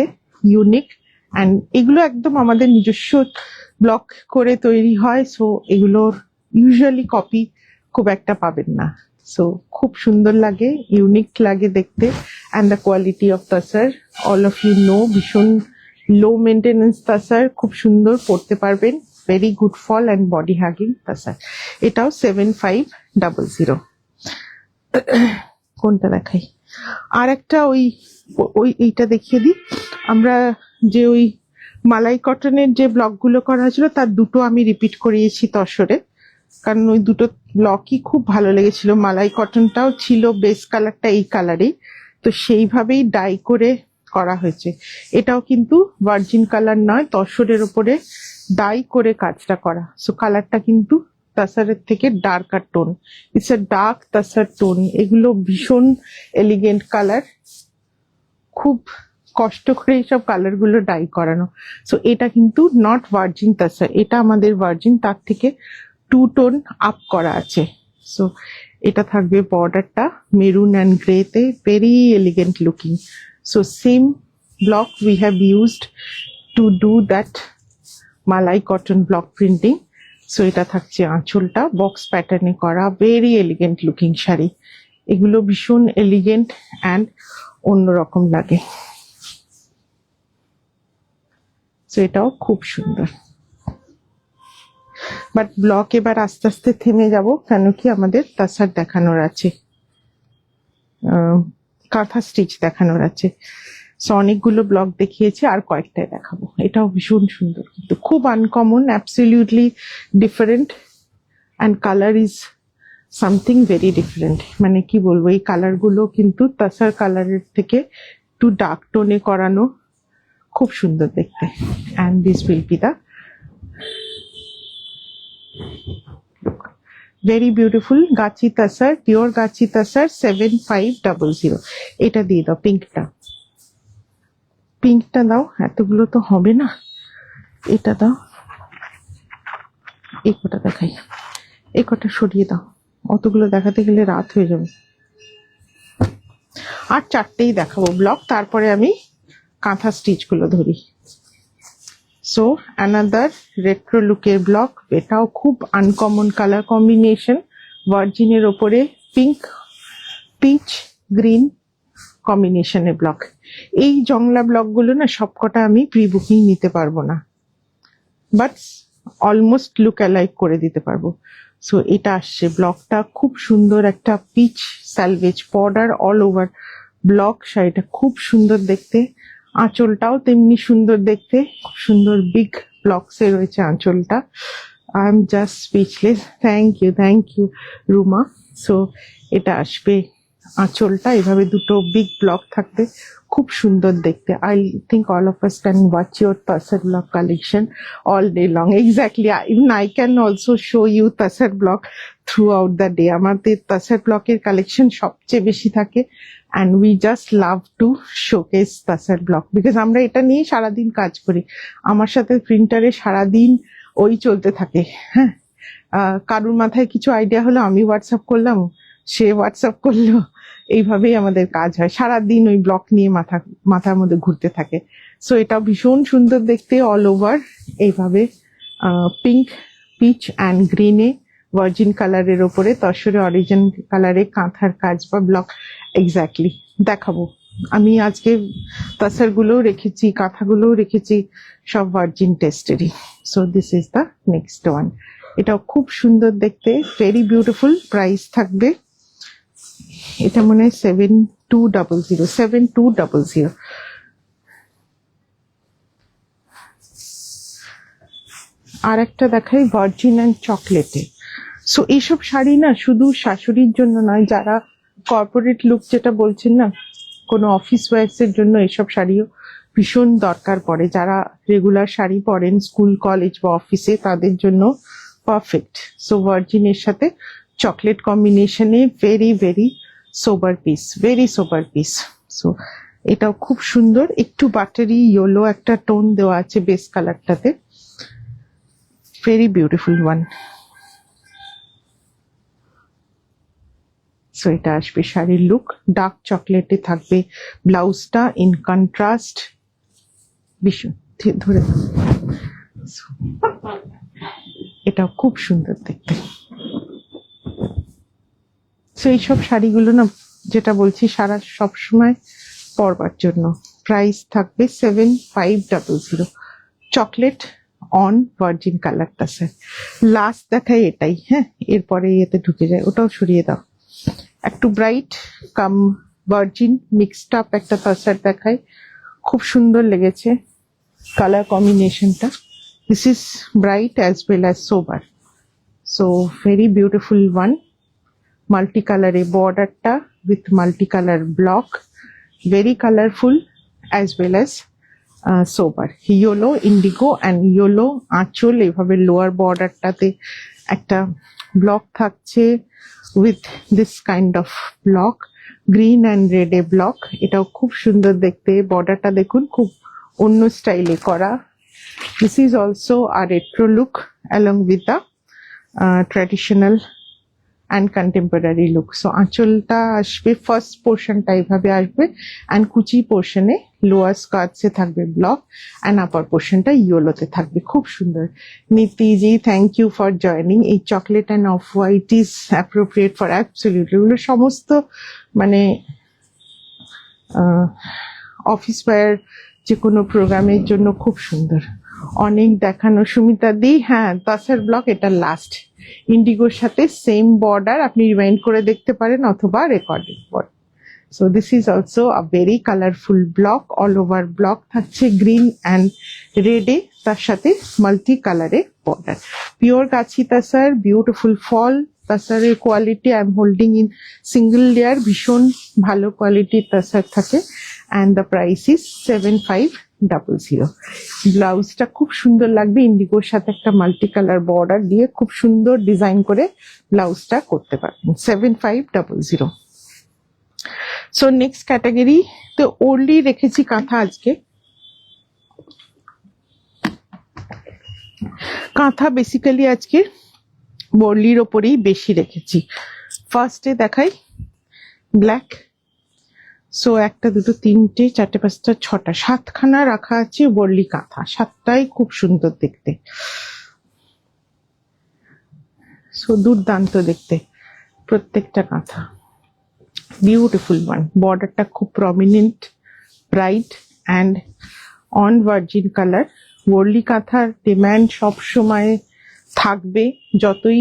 ইউনিক, অ্যান্ড এগুলো একদম আমাদের নিজস্ব ব্লক করে তৈরি হয়। সো এগুলোর ইউজুয়ালি কপি খুব একটা পাবেন না। সো খুব সুন্দর লাগে, ইউনিক লাগে দেখতে। And the quality of tussar, all of you know, ভীষণ লো মেনটেনেন্স তাসার, খুব সুন্দর পড়তে পারবেন, very good fall and body hugging tussar. এটাও 7500। কোনটা দেখাই? আর একটা ওই ওই এইটা দেখিয়ে দিই। আমরা যে ওই মালাই কটনের যে ব্লকগুলো করা হয়েছিল তার দুটো আমি রিপিট করিয়েছি তসরে, কারণ ওই দুটো ব্লকই খুব ভালো লেগেছিল। মালাই কটনটাও ছিল বেস কালারটা এই কালারেই, তো সেইভাবেই ডাই করে করা হয়েছে। এটাও কিন্তু ভার্জিন কালার নয়, তসরের ওপরে ডাই করে কাজটা করা। সো কালারটা কিন্তু তাসারের থেকে darker tone, it's a dark তাসার tone. এগুলো ভীষণ এলিগেন্ট কালার, খুব কষ্ট করে এইসব কালার গুলো ডাই করানো। সো এটা কিন্তু নট ভার্জিন তাসার, এটা আমাদের ভার্জিন, তার থেকে 2 টোন আপ করা আছে। সো এটা থাকবে বর্ডারটা মেরুন অ্যান্ড গ্রেতে, very elegant looking. So same block we have used to do that malai cotton block printing. So এটা থাকছে আঁচলটা বক্স প্যাটার্নে করা, ভেরি এলিগেন্ট লুকিং শাড়ি। এগুলো ভীষণ এলিগেন্ট অ্যান্ড অন্যরকম লাগে। সো এটাও খুব সুন্দর। বাট ব্লক এবার আস্তে আস্তে থেমে যাব, কেন কি আমাদের তাসার দেখানোর আছে, কাঁথা স্টিচ দেখানোর আছে। সো অনেকগুলো ব্লক দেখিয়েছি, আর কয়েকটাই দেখাবো। এটাও ভীষণ সুন্দর, কিন্তু খুব uncommon, absolutely different, and colour is something very different. মানে কি বলবো, এই কালার গুলো কিন্তু তাসার কালারের থেকে একটু ডার্ক টোনে করানো, খুব সুন্দর দেখতে। And this will be the very beautiful গাছি তাসার, পিওর গাছি তাসার 7500। এটা দিয়ে দাও, পিঙ্কটা, পিঙ্কটা দাও, এতগুলো তো হবে না, এটা দাও। এই কটা দেখাই, এই কটা সরিয়ে দাও, অতগুলো দেখাতে গেলে রাত হয়ে যাবে। আর 4টেই দেখাবো ব্লক, তারপরে আমি কাঁথা স্টিচ গুলো ধরি। সো অ্যানাদার রেট্রো লুকের ব্লক, এটাও খুব আনকমন কালার কম্বিনেশন, ভার্জিনের ওপরে পিঙ্ক, পিচ, গ্রিন কম্বিনেশনের ব্লক। এই জংলা ব্লক গুলো না সবকটা আমি প্রি বুকিং নিতে পারবো না, বাট অলমোস্ট লুক অ্যালাইক করে দিতে পারবো। সো এটা আসছে ব্লকটা, খুব সুন্দর একটা peach selvage border all over block. শাড়িটা খুব সুন্দর দেখতে, আঁচলটাও তেমনি সুন্দর দেখতে, খুব সুন্দর বিগ ব্লকসে রয়েছে আঁচলটা। I am just speechless, thank you Ruma. So এটা আসবে আঁচলটা, এভাবে দুটো বিগ ব্লক থাকবে, খুব সুন্দর দেখতে। I think all of us can watch your তাসার block collection all day long. Exactly. Even I can also show you তাসার block throughout the day. আমাদের তাসার ব্লকের কালেকশন সবচেয়ে বেশি থাকে, and we just love to showcase তাসার block, because আমরা এটা নিয়ে সারাদিন কাজ করি। আমার সাথে প্রিন্টারে সারাদিন ওই চলতে থাকে। হ্যাঁ, কারুর মাথায় কিছু আইডিয়া হলো, আমি হোয়াটসঅ্যাপ করলাম, সে হোয়াটসঅ্যাপ করলো, এইভাবেই আমাদের কাজ হয়। সারাদিন ওই ব্লক নিয়ে মাথার মধ্যে ঘুরতে থাকে। সো এটা ভীষণ সুন্দর দেখতে, অল ওভার এইভাবে পিঙ্ক, পিচ অ্যান্ড গ্রিনে, ভার্জিন কালারের ওপরে তসরে অরিজিন কালারে কাঁথার কাজ বা ব্লক। এক্স্যাক্টলি দেখাবো আমি আজকে। তাসার গুলোও রেখেছি, কাঁথাগুলোও রেখেছি, সব ভার্জিন টেস্টেরই। So this is the next one. এটাও খুব সুন্দর দেখতে, ভেরি বিউটিফুল। প্রাইস থাকবে, এটা মনে হয় 7200। আর একটা দেখাই ভার্জিন অ্যান্ড চকলেটে। সো এইসব শাড়ি না শুধু শাশুড়ির জন্য নয়, যারা কর্পোরেট লুক যেটা বলছেন না, কোনো অফিস ওয়ার্কস এর জন্য এইসব শাড়িও ভীষণ দরকার পড়ে। যারা রেগুলার শাড়ি পরেন স্কুল, কলেজ বা অফিসে, তাদের জন্য পারফেক্ট। সো ভার্জিনের সাথে চকলেট কম্বিনেশনে ভেরি ভেরি সোবার পিস, ভেরি সোবার পিস। সো এটাও খুব সুন্দর, একটু বাটারি ইয়েলো একটা টোন দেওয়া আছে বেস কালারটাতে, ভেরি বিউটিফুল ওয়ান। সো এটা আসবে শাড়ির লুক, ডার্ক চকলেটে থাকবে ব্লাউজটা ইন কন্ট্রাস্ট, ভীষণ ধরে দাও। So, এটাও খুব সুন্দর দেখতে। তো এইসব শাড়িগুলো না, যেটা বলছি, সারা সবসময় পরবার জন্য। প্রাইস থাকবে 7500। চকলেট অন ভার্জিন কালারটা স্যার লাস্ট দেখাই এটাই। হ্যাঁ, এরপরে ইয়েতে ঢুকে যায়, ওটাও সরিয়ে দাও। একটু bright cum virgin mixed up একটা তাসার দেখায়, খুব সুন্দর লেগেছে কালার কম্বিনেশনটা। This is bright as well as sober, so very beautiful one. Multi কালারে বর্ডারটা with multi colour block, very colorful as well as sober. Yellow, indigo and yellow আঁচল, এভাবে লোয়ার বর্ডারটাতে একটা ব্লক থাকছে with this kind of block, green and red A block. এটাও খুব সুন্দর দেখতে, বর্ডারটা দেখুন খুব অন্য স্টাইলে করা। This is also a retro look along with the traditional and contemporary look. So আঁচলটা আসবে, ফার্স্ট পোর্শনটা এইভাবে আসবে, অ্যান্ড কুচি পোর্শনে লোয়ার স্কার্টসে থাকবে ব্লক, অ্যান্ড আপার পোর্শনটা ইয়েলোতে থাকবে। খুব সুন্দর। নীতিজি, থ্যাংক ইউ ফর জয়নিং। এই chocolate and off white is appropriate for absolutely, এগুলো সমস্ত মানে অফিস ওয়্যার, যে কোনো প্রোগ্রামের জন্য খুব সুন্দর। অনেক দেখানো সুমিতা দি। হ্যাঁ, তাসার ব্লক এটা লাস্ট, ইন্ডিগোর সাথে সেম বর্ডার, আপনি রিমাইন্ড করে দেখতে পারেন অথবা recording border. So this is also a very colourful block, all over block থাকছে গ্রিন অ্যান্ড রেডে, তার সাথে মাল্টি কালারে বর্ডার। পিওর গাছি তাসার, বিউটিফুল ফল তাসারের quality I am holding in single layer, ভীষণ ভালো কোয়ালিটির তাসার থাকে, অ্যান্ড দ্য প্রাইস ইজ 7500। ব্লাউজটা খুব সুন্দর লাগবে, ইন্ডিগোর সাথে একটা মাল্টি কালার বর্ডার দিয়ে খুব সুন্দর ডিজাইন করে ব্লাউজটা করতে পারবেন। 7500। সো নেক্সট ক্যাটাগরি তো ওরলি রেখেছি কাঁথা। আজকে কাঁথা বেসিক্যালি আজকে বর্লির ওপরেই বেশি রেখেছি। ফার্স্টে দেখাই ব্ল্যাক। সো একটা, দুটো, তিনটে, চারটে, পাঁচটা, ছটা, 7খানা রাখা আছে বর্লি কাঁথা, 7টাই খুব সুন্দর দেখতে। সো দুর্দান্ত দেখতে প্রত্যেকটা কাঁথা, বিউটিফুল ওয়ান। বর্ডারটা খুব prominent, bright and on virgin colour. Warli কাঁথার ডিম্যান্ড সব সময় থাকবে, যতই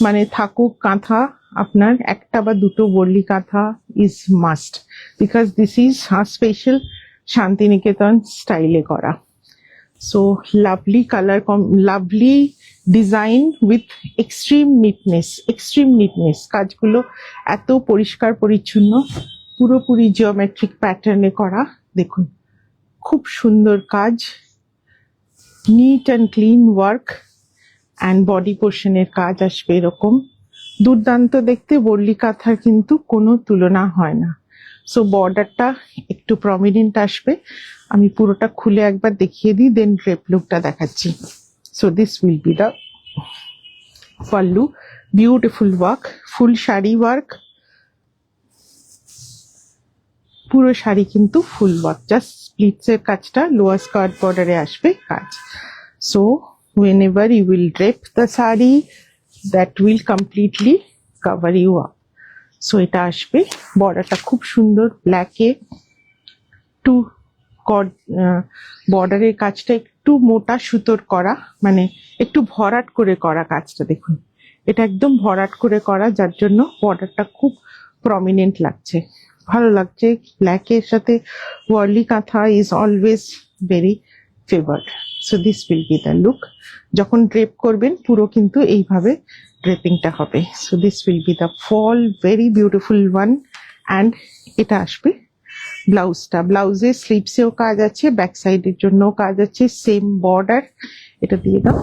মানে থাকুক কাঁথা, আপনার একটা বা দুটো Warli kantha is must, because this is special Shantiniketan স্টাইলে করা। So lovely colour, lovely design with extreme neatness. কাজগুলো এত পরিষ্কার পরিচ্ছন্ন, পুরোপুরি জিওমেট্রিক প্যাটার্নে করা। দেখুন খুব সুন্দর কাজ, neat and clean work, and body পোর্শনের কাজ আসবে এরকম। দুর্দান্ত দেখতে, বর্লি কাঁথার কিন্তু কোনো তুলনা হয় না। সো বর্ডারটা একটু প্রমিনেন্ট আসবে, আমি পুরোটা খুলে একবার দেখিয়ে দিই, দেন ড্রেপ লুকটা দেখাচ্ছি। So this will be the pallu, beautiful work, full sari work, পুরো শাড়ি কিন্তু ফুল ওয়ার্ক, জাস্ট স্প্লিটস এর কাজটা লোয়ার স্কার্ট বর্ডারে আসবে কাজ। So whenever you will drape the saree, that will completely cover you up. So এটা আসবে, বর্ডারটা খুব সুন্দর ব্ল্যাকে, টু বর্ডারের কাজটা একটু মোটা সুতোর করা, মানে একটু ভরাট করে করা কাজটা। দেখুন এটা একদম ভরাট করে করা, যার জন্য বর্ডারটা খুব প্রমিনেন্ট লাগছে, ভালো লাগছে। ব্ল্যাকের সাথে Warli kantha is always very favoured. So this will be the look. যখন ড্রেপ করবেন পুরো কিন্তু এইভাবে ড্রেপিংটা হবে। So this will be the fall, very beautiful one. And এটা আসবে ব্লাউজটা, ব্লাউজের স্লিভসেও কাজ আছে, ব্যাক সাইডের জন্যও কাজ আছে, সেম বর্ডার। এটা দিয়ে দাও,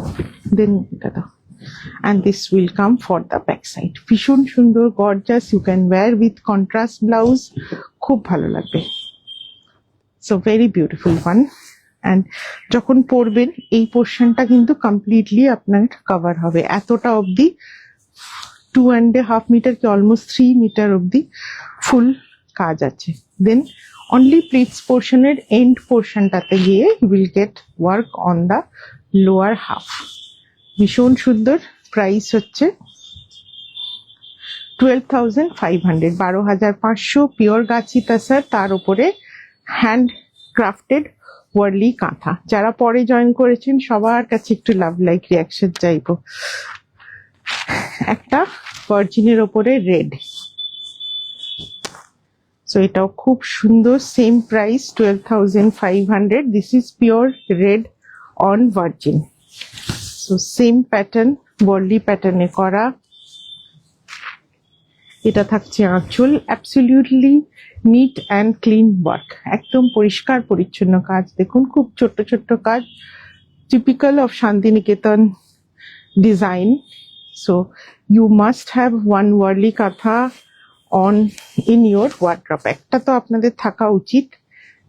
দেন এটা দাও, and this will come for the back side. ভীষণ সুন্দর, gorgeous, you can wear with contrast blouse, খুব ভালো লাগবে। So very beautiful one. And যখন পরবেন এই পোর্শনটা কিন্তু কমপ্লিটলি আপনার কভার হবে, এতটা অবধি 2.5 মিটার কি অলমোস্ট 3 মিটার অব্দি ফুল কাজ আছে। দেন অনলি প্লিটস পোর্শনের এন্ড পোর্শনটাতে গিয়ে you will get work on the lower half. ভীষণ সুন্দর। প্রাইস হচ্ছে 12,500, 12,500। পিওর গাছি তাসার, তার উপরে হ্যান্ড ক্রাফটেড ওয়ার্লি কাঁথা। যারা পরে জয়েন করেছেন সবার কাছে একটু লাভ লাইক রিয়াকশন চাইবো। একটা ভার্জিনের ওপরে রেড, সো এটাও খুব সুন্দর। Same price 12,500। This is pure red on virgin. So same pattern, Warli প্যাটার্নে করা। এটা থাকছে আঁচল। Absolutely neat and clean work, একদম পরিষ্কার পরিচ্ছন্ন কাজ। দেখুন খুব ছোট্ট ছোট্ট কাজ, typical of Shantiniketan design. So you must have one Warli kantha on in your wardrobe. একটা তো আপনাদের থাকা উচিত,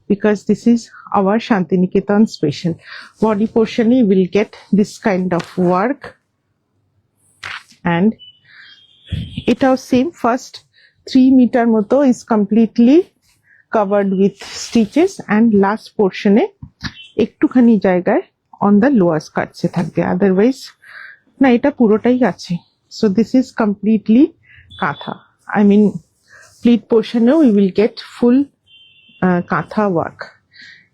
because this is our Shantiniketan special. Body পোর্শনে you will get this kind of work, and এটাও সেম। ফার্স্ট 3 মিটার মতো is completely covered with stitches, and last পোর্শনে একটুখানি জায়গায় অন দ্য লোয়ার স্কার্টসে থাকবে, আদারওয়াইজ না, এটা পুরোটাই আছে। So this is completely kantha. I mean pleat পোর্শনেও you will get full kantha work.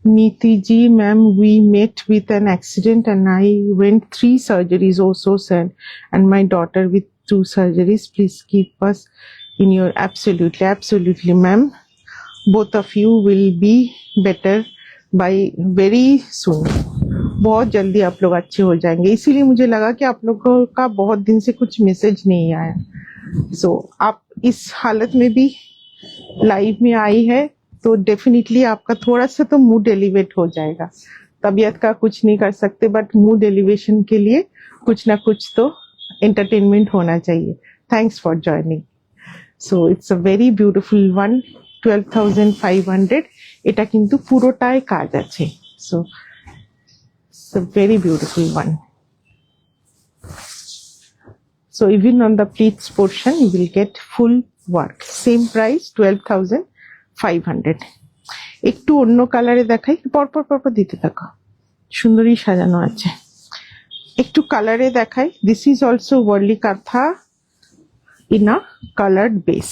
Niti ji, ma'am, we met with an accident and I went 3 surgeries, oh so sad, and my daughter with 2 surgeries. Please keep us in your absolutely ma'am, both of you will be better by very soon. बहुत जल्दी आप लोग अच्छे हो जाएंगे। इसीलिए मुझे लगा कि आप लोगों का बहुत दिन से कुछ मैसेज नहीं आया। सो आप इस हालत में भी लाइव में आई है तो डेफिनेटली आपका थोड़ा सा तो मूड एलिवेट हो जाएगा। तबीयत का कुछ नहीं कर सकते, बट मूड एलिवेशन के लिए कुछ ना कुछ तो एंटरटेनमेंट होना चाहिए। Thanks for joining. So it's a very beautiful one. 12,500। এটা কিন্তু পুরোটাই কাজ আছে। So it's a very beautiful one. So even on the pleats portion you will get full work. Same price 12,500। একটু অন্য কালারে দেখাই, পরপর পরপর দিতে থাকো, সুন্দরী সাজানো আছে। একটু কালারে দেখাই। দিস ইজ অলসো ওয়ার্লি কাঁথা in a coloured base.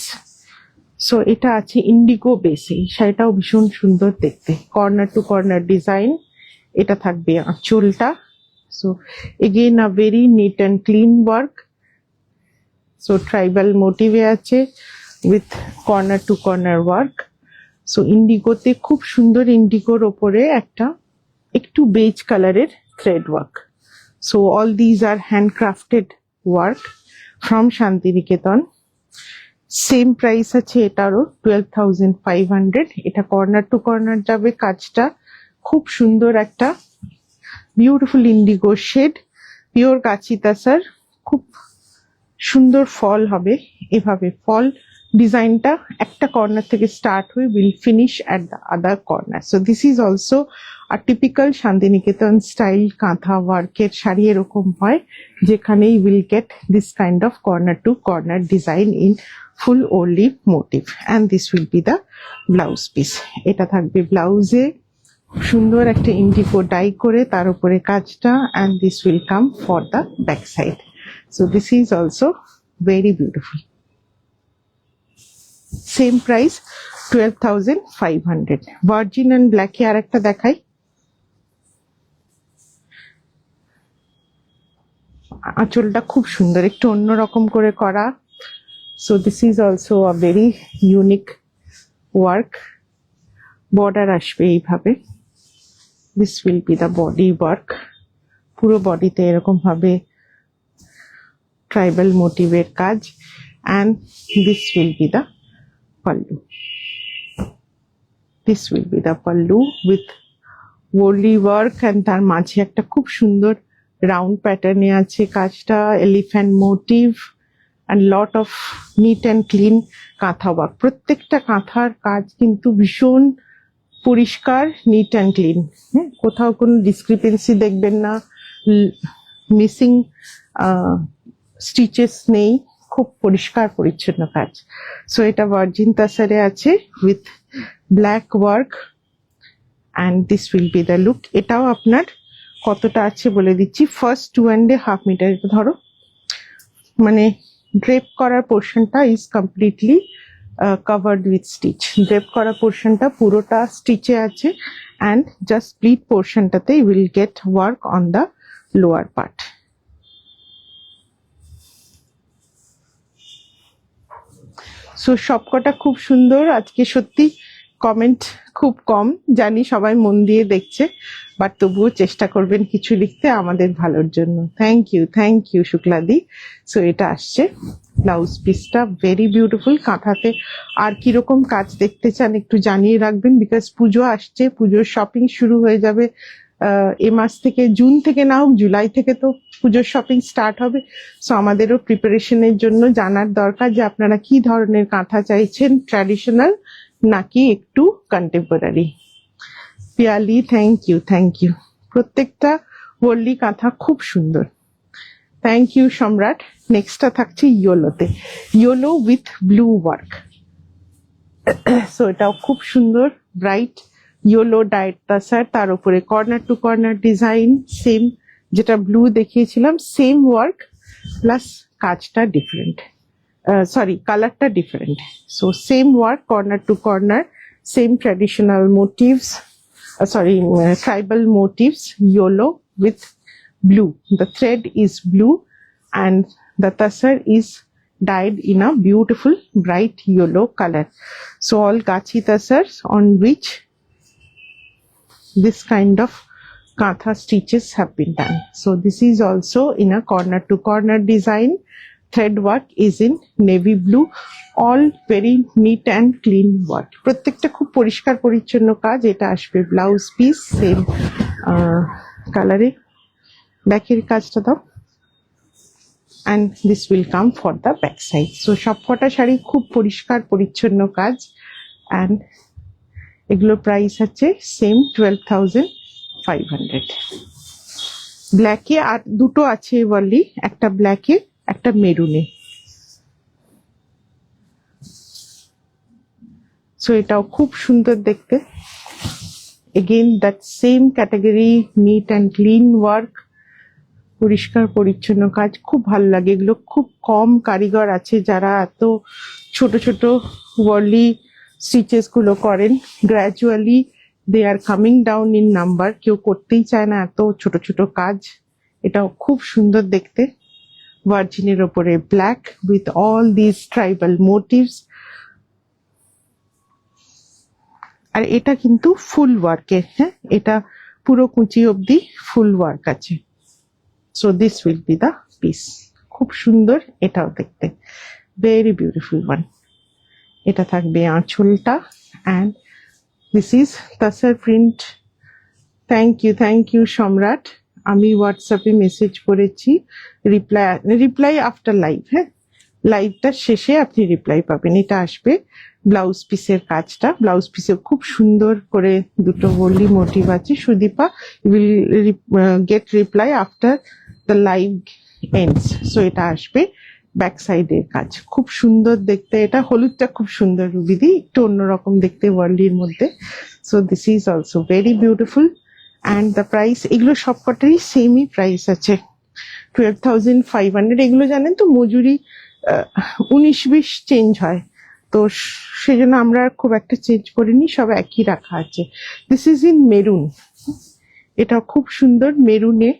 So এটা আছে ইন্ডিগো বেসে। শাড়িটাও ভীষণ সুন্দর দেখতে, কর্নার টু কর্নার ডিজাইন। এটা থাকবে আঁচলটা। So again a very neat and clean work. So tribal মোটিভে আছে with corner to corner work. So ইন্ডিগোতে খুব সুন্দর, ইন্ডিগোর ওপরে একটা একটু বেজ কালারের thread work. So all these are handcrafted work from Shantiniketan. Same price আছে এটারও 12,500। এটা কর্নার টু কর্নার যাবে কাজটা। খুব সুন্দর একটা বিউটিফুল ইন্ডিগো শেড, পিওর গাছি তাসার। খুব সুন্দর ফল হবে এভাবে। ফল ডিজাইনটা একটা কর্নার থেকে স্টার্ট হয়ে will finish at the other corner. So this is also a typical Shantiniketan style kantha ওয়ার্কের শাড়ি এরকম হয়, যেখানে you will get this kind of corner to corner design in full Warli motif, and this will be the blouse piece. এটা থাকবে ব্লাউজে সুন্দর একটা ইন্ডিগো ডাই করে, তার উপরে কাজটা, and this will come for the back side. So this is also very beautiful. Same price 12,500। Virgin and ব্ল্যাকে আর একটা দেখাই। আঁচলটা খুব সুন্দর, একটু অন্যরকম করে করা। So this is also a very unique work. Border আসবে এইভাবে। This will be the body work. পুরো বডিতে এরকম ভাবে ট্রাইবাল মোটিভের কাজ, and this will be the pallu. This will be the pallu with worldly work, and তার মাঝে একটা খুব সুন্দর রাউন্ড প্যাটার্নে আছে কাজটা, elephant motif, and lot of neat and clean kantha work. প্রত্যেকটা কাঁথার কাজ কিন্তু ভীষণ পরিষ্কার, নিট অ্যান্ড ক্লিন। কোথাও কোনো ডিসক্রিপেন্সি দেখবেন না, মিসিং স্টিচেস নেই। খুব পরিষ্কার পরিচ্ছন্ন কাজ। সো এটা ভার্জিন তাসারে আছে with black work and this will be the look. এটাও আপনার কতটা আছে বলে দিচ্ছি। ফার্স্ট 2.5 মিটার, এটা ধরো মানে ড্রেপ করার পোর্শনটা is completely covered with stitch. Drape করা পোর্শনটা পুরোটা স্টিচে আছে অ্যান্ড জাস্ট প্লিট পোর্শনটাতে will get work on the lower part. So সবকটা খুব সুন্দর। আজকে সত্যি কমেন্ট খুব কম, জানি সবাই মন দিয়ে দেখছে, বাট তবুও চেষ্টা করবেন কিছু লিখতে আমাদের ভালোর জন্য। Thank you শুক্লাদি। সো এটা আসছে ব্লাউজ পিসটা, ভেরি বিউটিফুল। কাঁথাতে আর কিরকম কাজ দেখতে চান একটু জানিয়ে রাখবেন, বিকজ পুজো আসছে, পুজোর শপিং শুরু হয়ে যাবে এ মাস থেকে, জুন থেকে না হোক জুলাই থেকে তো পুজোর শপিং স্টার্ট হবে। সো আমাদেরও প্রিপারেশনের জন্য জানার দরকার যে আপনারা কি ধরনের কাঁথা চাইছেন, ট্র্যাডিশনাল নাকি একটু কন্টেম্পোরারি। Piyali thank you. প্রত্যেকটা ওয়ার্লি কাঁথা খুব সুন্দর। Thank you Samrat. নেক্সটটা থাকছে ইয়েলোতে, yellow with blue work. So এটাও খুব সুন্দর, ব্রাইট ইয়েলো ডায়েট তাসার, তার উপরে corner to corner design, same যেটা ব্লু দেখিয়েছিলাম, সেম ওয়ার্ক প্লাস কাজটা ডিফারেন্ট, সরি কালারটা different. So same work, corner to corner, same traditional motifs, tribal motifs, yellow with blue. The thread is blue and the tassar is dyed in a beautiful bright yellow color. So all gachi tassars on which this kind of kantha stitches have been done. So this is also in a corner to corner design. Thread work is in navy blue, all very neat and clean work. প্রত্যেকটা খুব পরিষ্কার পরিচ্ছন্ন কাজ। এটা আসবে ব্লাউজ পিস সেম কালারে, ব্যাকের কাজটা দাও, and this will come for the back side. So সবকটা শাড়ি খুব পরিষ্কার পরিচ্ছন্ন কাজ, and এগুলোর প্রাইস আছে সেম 12,500। ব্ল্যাকে আর দুটো আছে বলি, একটা ব্ল্যাকে একটা মেরুনে। সো এটাও খুব সুন্দর দেখতে। Again that same category, NEET and clean work, পরিষ্কার পরিচ্ছন্ন কাজ, খুব ভালো লাগে এগুলো। খুব কম কারিগর আছে যারা এত ছোট ছোট ওয়ার্লি স্টিচেস গুলো করেন। Gradually they are coming down in number, কেউ করতেই চায় না এত ছোট ছোট কাজ। এটাও খুব সুন্দর দেখতে, ভার্জিনের ওপরে black with all this tribal motifs. আর এটা কিন্তু ফুল ওয়ার্কের, হ্যাঁ এটা পুরো কুচি অবধি ফুল ওয়ার্ক আছে। So this will be the piece. খুব সুন্দর এটাও দেখতে, ভেরি বিউটিফুল ওয়ান। এটা থাকবে আঁচলটা, and this is tussar print. Thank you Samrat. আমি হোয়াটসঅ্যাপে মেসেজ করেছি, রিপ্লাই আফটার লাইভ, হ্যাঁ লাইভটার শেষে আপনি রিপ্লাই পাবেন। এটা আসবে ব্লাউজ পিসের কাজটা, ব্লাউজ পিসে খুব সুন্দর করে দুটো ওয়ার্লি মোটিভ আছে। Sudipa will get reply after the live ends. So এটা আসবে ব্যাক সাইডের কাজ, খুব সুন্দর দেখতে। এটা হলুদটা খুব সুন্দর রুবিদি, একটু অন্যরকম দেখতে ওয়ার্লির মধ্যে। So this is also very beautiful and the price, এগুলো সবকটারই সেমই প্রাইস আছে 12,500। এগুলো জানেন তো মজুরি 19-20 চেঞ্জ হয়, তো সেজন্য আমরা খুব একটা চেঞ্জ করিনি, সব একই রাখা আছে। দিস ইজ ইন মেরুন, এটা খুব সুন্দর মেরুনে।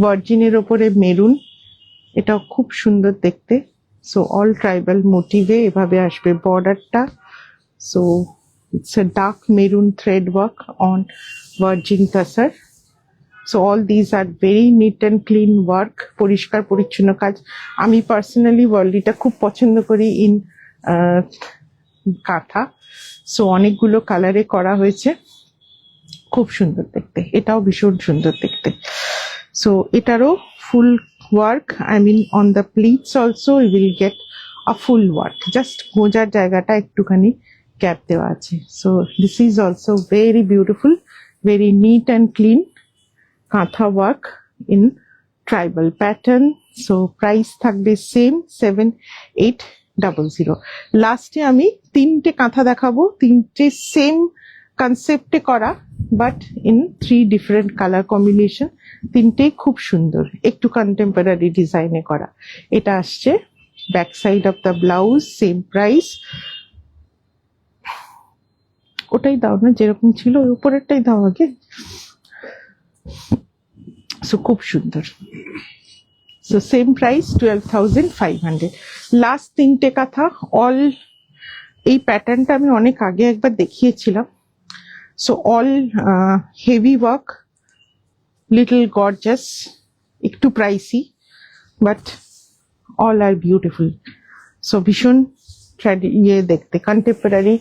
ভার্জিনের ওপরে মেরুন, এটাও খুব সুন্দর দেখতে। সো অল ট্রাইবাল মোটিভে এভাবে আসবে বর্ডারটা। So it's a dark maroon thread work on virgin tassar. So all these are very neat and clean work, পরিষ্কার পরিচ্ছন্ন কাজ। আমি পার্সোনালি ওয়ার্লিটা খুব পছন্দ করি ইন কাঁথা। সো অনেকগুলো কালারে করা হয়েছে, খুব সুন্দর দেখতে। এটাও ভীষণ সুন্দর দেখতে। সো এটারও full work, I mean on the pleats also you will get a full work, just গোঁজার জায়গাটা একটুখানি গ্যাপ দেওয়া আছে। So this is also very beautiful, very neat and clean. Kantha work in tribal pattern. So price থাকবে সেম 7800। লাস্টে আমি তিনটে কাঁথা দেখাবো, তিনটে সেম কনসেপ্টে করা but in 3 different colour combination. তিনটেই খুব সুন্দর, একটু কন্টেম্পোরারি ডিজাইনে করা। এটা আসছে back side of the blouse, same price. ওটাই দাও না, যেরকম ছিল ওই উপরেরটাই দাও আগে। সো খুব সুন্দর। So same price 12,500। লাস্ট তিনটে কাঁথা অল, এই প্যাটার্নটা আমি অনেক আগে একবার দেখিয়েছিলাম। So all heavy work, little gorgeous, একটু pricey but all are beautiful. So ভীষণ দেখতে কন্টেম্পোরারি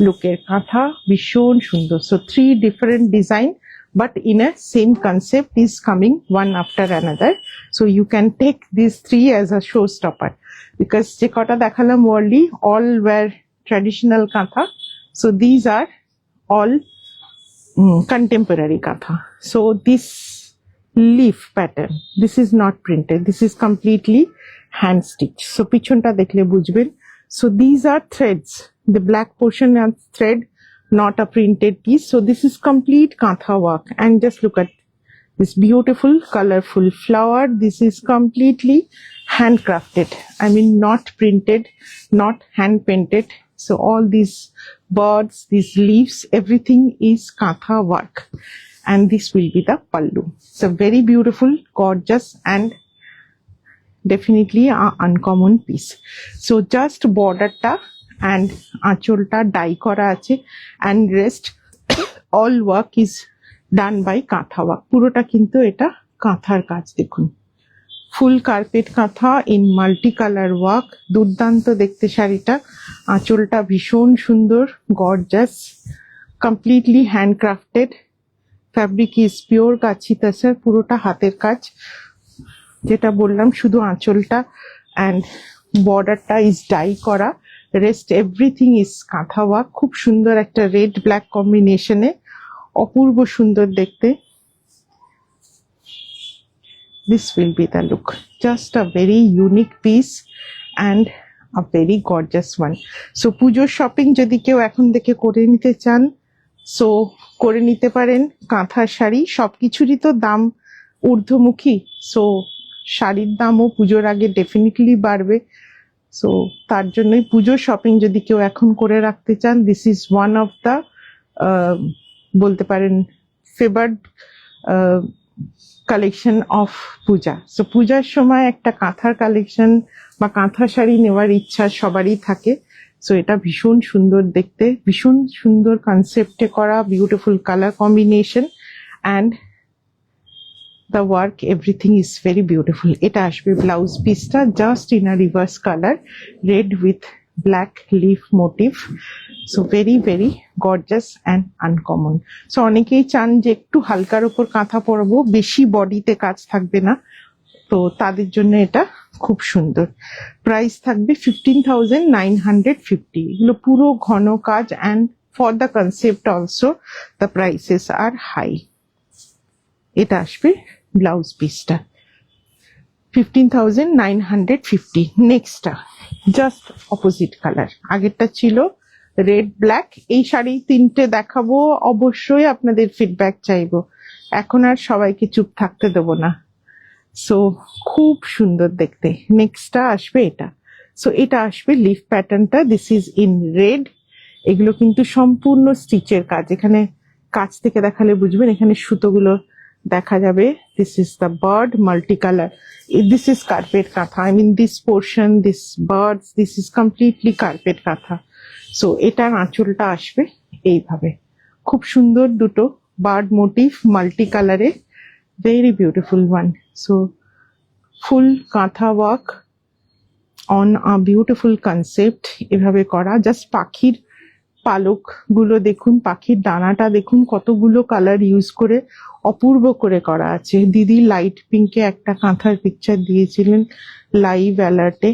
লুকের কাঁথা, ভীষণ সুন্দর। So 3 different design but in a same concept is coming one after another. So you can take these 3 as a showstopper because je kota dekhalam worldly all were traditional katha. So these are all contemporary katha. So this leaf pattern, this is not printed, this is completely hand stitched. So pichonta dekhle bujben. So these are threads, the black portion is thread, not a printed piece. So this is complete kantha work, and just look at this beautiful colorful flower. This is completely handcrafted, I mean not printed, not hand painted. So all these birds, these leaves, everything is kantha work, and this will be the pallu. So very beautiful, gorgeous, and definitely a uncommon piece. So just border ta and আঁচলটা ডাই করা আছে, and rest all work is done by কাঁথা ওয়ার্ক। পুরোটা কিন্তু এটা কাঁথার কাজ। দেখুন ফুল কার্পেট কাঁথা ইন মাল্টি কালার ওয়ার্ক, দুর্দান্ত দেখতে শাড়িটা। আঁচলটা ভীষণ সুন্দর, gorgeous, completely handcrafted, fabric is pure কাচি তাসার, পুরোটা হাতের কাজ। যেটা বললাম শুধু আঁচলটা অ্যান্ড বর্ডারটা ইজ ডাই করা, রেস্ট এভরিথিং ইজ কাঁথা ওয়ার্ক। খুব সুন্দর একটা রেড ব্ল্যাক কম্বিনেশনে, অপূর্ব সুন্দর দেখতে। This will be the look, just a very unique piece and a very gorgeous one. So পুজোর শপিং যদি কেউ এখন থেকে করে নিতে চান, সো করে নিতে পারেন। কাঁথার শাড়ি সবকিছুরই তো দাম ঊর্ধ্বমুখী, সো শাড়ির দামও পুজোর আগে ডেফিনেটলি বাড়বে। সো তার জন্যই পুজোর শপিং যদি কেউ এখন করে রাখতে চান, this is one of the বলতে পারেন favoured collection of Puja. So পূজার সময় একটা কাঁথার কালেকশন বা কাঁথা শাড়ি নেওয়ার ইচ্ছা সবারই থাকে। সো এটা ভীষণ সুন্দর দেখতে, ভীষণ সুন্দর কনসেপ্টে করা, beautiful colour combination, and the work, everything is very beautiful. এটা আসবে ব্লাউজ পিসটা just in a reverse colour, red with black leaf motif. So very very gorgeous and uncommon. So অনেকেই চান যে একটু হালকার ওপর কাঁথা পরবো, বেশি বডিতে কাজ থাকবে না, তো তাদের জন্য এটা খুব সুন্দর। প্রাইস থাকবে 15,950। এগুলো পুরো ঘন কাজ, and for the concept also the prices are high. এটা আসবে ব্লাউজ পিসটা 15,950। নেক্সটটা জাস্ট অপোজিট কালার, আগেরটা ছিল রেড ব্ল্যাক। এই শাড়ি তিনটে দেখাবো, অবশ্যই আপনাদের ফিডব্যাক চাইবো, এখন আর সবাইকে চুপ থাকতে দেবো না। সো খুব সুন্দর দেখতে। নেক্সটটা আসবে এটা। সো এটা আসবে লিফ প্যাটার্নটা, দিস ইজ ইন রেড। এগুলো কিন্তু সম্পূর্ণ স্টিচের কাজ, এখানে কাছ থেকে দেখালে বুঝবেন, এখানে সুতোগুলো দেখা যাবে। This is the bird multi colour, this is carpet kantha, I mean this portion, this birds, this is completely carpet kantha. So এটার আঁচলটা আসবে এইভাবে, খুব সুন্দর দুটো বার্ড মোটিভ মাল্টি কালারে, very beautiful one. So full kantha work on a beautiful concept, এভাবে করা। জাস্ট পাখির পালক গুলো দেখুন, পাখির ডানাটা দেখুন, কতগুলো কালার ইউজ করে অপূর্ব করে করা আছে। দিদি লাইট পিঙ্কে একটা কাঁথার পিকচার দিয়েছিলেন লাইভ অ্যালার্টে,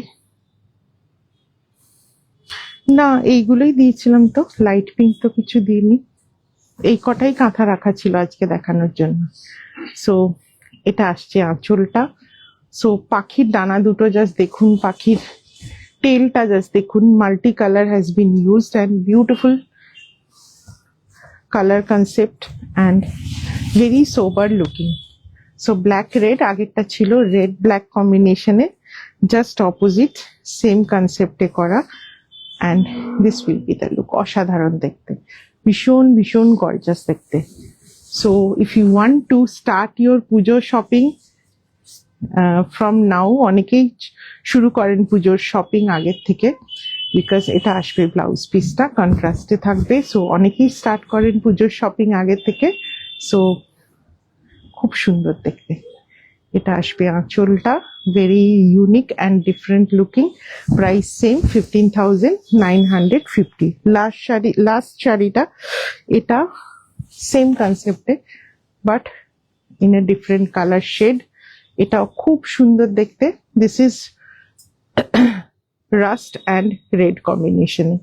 না এইগুলোই দিয়েছিলাম তো, লাইট পিঙ্ক তো কিছু দিইনি, এই কটাই কাঁথা রাখা ছিল আজকে দেখানোর জন্য। সো এটা আসছে আঁচলটা। সো পাখির ডানা দুটো জাস্ট দেখুন, পাখির টেলটা জাস্ট দেখুন, multi colour has been used and beautiful colour concept and very sober looking. So black red, আগেরটা ছিল রেড ব্ল্যাক কম্বিনেশনে, জাস্ট অপোজিট, সেম কনসেপ্টে করা। And this will be the look. অসাধারণ দেখতে, ভীষণ ভীষণ গর্জাস দেখতে। So if you want to start your Pujo shopping from now, অনেকেই শুরু করেন পুজোর শপিং আগের থেকে, বিকজ এটা আসবে ব্লাউজ পিসটা কন্ট্রাস্টে থাকবে। সো অনেকেই স্টার্ট করেন পুজোর শপিং আগের থেকে। সো খুব সুন্দর দেখতে। এটা আসবে আঁচলটা, very unique and different looking. Price same 15,950। Last শাড়িটা এটা সেম কনসেপ্টে but in a different colour shade. এটাও খুব সুন্দর দেখতে। This is rust and red কম্বিনেশনে।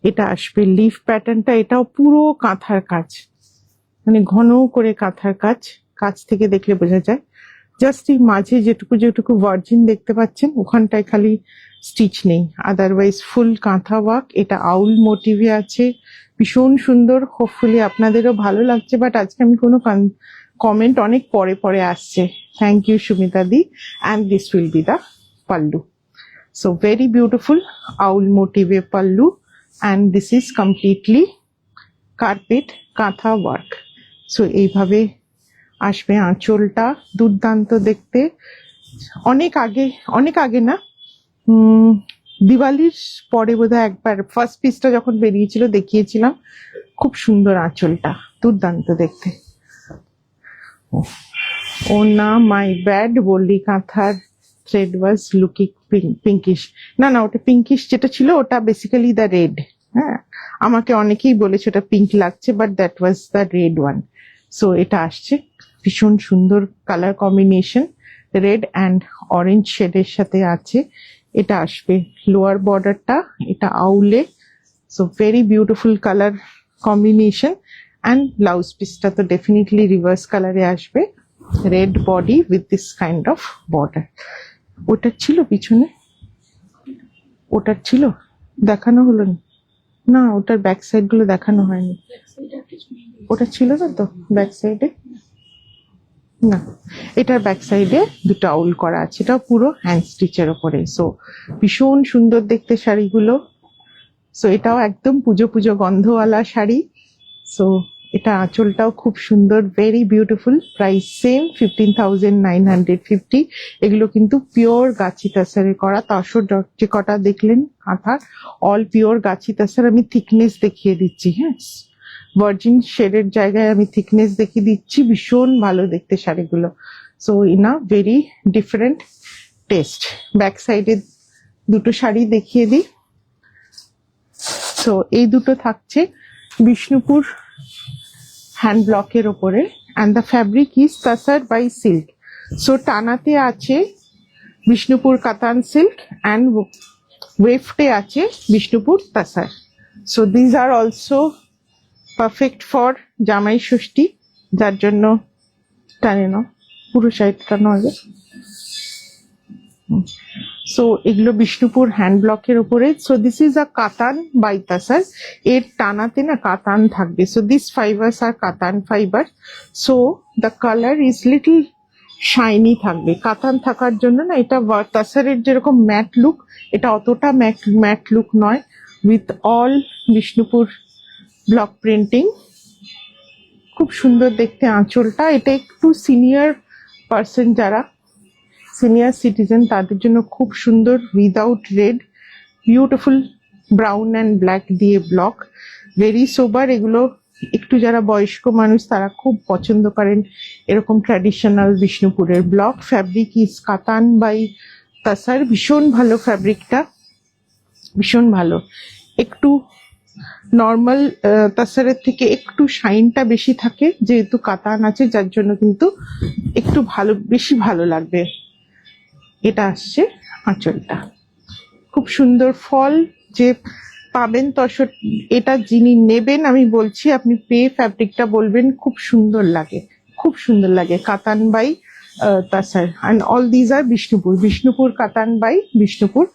এটা আসবে লিফ প্যাটার্নটা, এটাও পুরো কাঁথার কাজ, মানে ঘন করে কাঁথার কাজ, কাছ থেকে দেখলে বোঝা যায়। জাস্ট এই মাঝে যেটুকু যেটুকু ভার্জিন দেখতে পাচ্ছেন ওখানটায় খালি স্টিচ নেই, আদারওয়াইজ ফুল কাঁথা ওয়ার্ক। এটা আউল মোটিভে আছে, ভীষণ সুন্দর। হোপফুলি আপনাদেরও ভালো লাগছে, বাট আজকে আমি কোনো কমেন্ট অনেক পরে পরে আসছে। থ্যাংক ইউ সুমিতা দি। And this will be the pallu. So very beautiful owl মোটিভে pallu, and this is completely carpet kantha work. So এইভাবে আসবে আঁচলটা, দুর্দান্ত দেখতে। অনেক আগে না, দিওয়ালির পরে বোধহয় একবার ফার্স্ট পিসটা যখন বেরিয়েছিল দেখিয়েছিলাম। খুব সুন্দর আঁচলটা, দুর্দান্ত দেখতে। ও না, মাই ব্যাড, বললি কাঁথার থ্রেড ওয়াজ লুকিং পিঙ্কিশ। না না, ওটা পিঙ্কিশ যেটা ছিল ওটা বেসিক্যালি দ্য রেড। হ্যাঁ, আমাকে অনেকেই বলেছে ওটা পিঙ্ক লাগছে, but that was the red one. So এটা আসছে ভীষণ সুন্দর colour combination, red and orange শেডের সাথে আছে। এটা আসবে লোয়ার বর্ডারটা, এটা আউলে। So very beautiful colour combination. And blouse পিসটা তো ডেফিনেটলি রিভার্স কালারে আসবে, red body with this kind of border. ওটার ছিল পিছনে, ওটার ছিল, দেখানো হলো না। না, ওটার ব্যাক সাইড গুলো দেখানো হয়নি। ওটা ছিল না তো ব্যাক সাইডে, না, এটার ব্যাক সাইডে দুটো আউল করা আছে, এটা পুরো হ্যান্ড স্টিচের ওপরে। সো ভীষণ সুন্দর দেখতে শাড়িগুলো। সো এটাও একদম পুজো পুজো গন্ধওয়ালা শাড়ি। সো এটা আঁচলটাও খুব সুন্দর, ভেরি বিউটিফুল। Price same 15,950। এগুলো কিন্তু পিওর গাছি তাসারে করা। তসর যে কটা দেখলেন কাঁথার, অল পিওর গাছি তাসার। আমি থিকনেস দেখিয়ে দিচ্ছি, হ্যাঁ, ভার্জিন শেডের জায়গায় আমি থিকনেস দেখিয়ে দিচ্ছি। ভীষণ ভালো দেখতে শাড়িগুলো। সো ইনা ভেরি ডিফারেন্ট টেস্ট। ব্যাক সাইডে দুটো শাড়ি দেখিয়ে দিই। সো এই দুটো থাকছে বিষ্ণুপুর হ্যান্ড ব্লকের ওপরে, and the fabric is tussar by silk. So টানাতে আছে বিষ্ণুপুর কাতান সিল্ক অ্যান্ড ওয়েফটে আছে Bishnupur tussar. So these are also perfect for Jamai Shashthi, যার জন্য টানে নাও পুরো সাইড টানো আগে। সো এগুলো বিষ্ণুপুর হ্যান্ড ব্লকের উপরে। সো দিস ইজ আ কাতান বাই তাসার। এর টানাতে না কাতান থাকবে। সো দিস ফাইবার্স আর কাতান fibre. So the colour is little shiny থাকবে। কাতান থাকার জন্য না এটা তাসারের যেরকম ম্যাট লুক, এটা অতটা ম্যাট লুক নয়। With all Bishnupur block printing, খুব সুন্দর দেখতে আঁচলটা। এটা একটু সিনিয়র পার্সন, যারা সিনিয়র সিটিজেন, তাদের জন্য খুব সুন্দর। Without red, beautiful brown and black দিয়ে ব্লক, ভেরি সোবার। এগুলো একটু যারা বয়স্ক মানুষ তারা খুব পছন্দ করেন এরকম ট্র্যাডিশনাল বিষ্ণুপুরের ব্লক। ফ্যাব্রিক ইজ কাতান বাই তাসার। ভীষণ ভালো ফ্যাব্রিকটা, ভীষণ ভালো। একটু নর্মাল তাসারের থেকে একটু শাইনটা বেশি থাকে, যেহেতু কাতান আছে, যার জন্য কিন্তু একটু ভালো, বেশি ভালো লাগবে। এটা আসছে আঁচলটা, খুব সুন্দর। ফল যে পাবেন তসর, এটা যিনি নেবেন আমি বলছি, আপনি পেয়ে ফ্যাব্রিকটা বলবেন খুব সুন্দর লাগে, খুব খুব সুন্দর লাগে, katan by tussar. And all these are Bishnupur katan by Bishnupur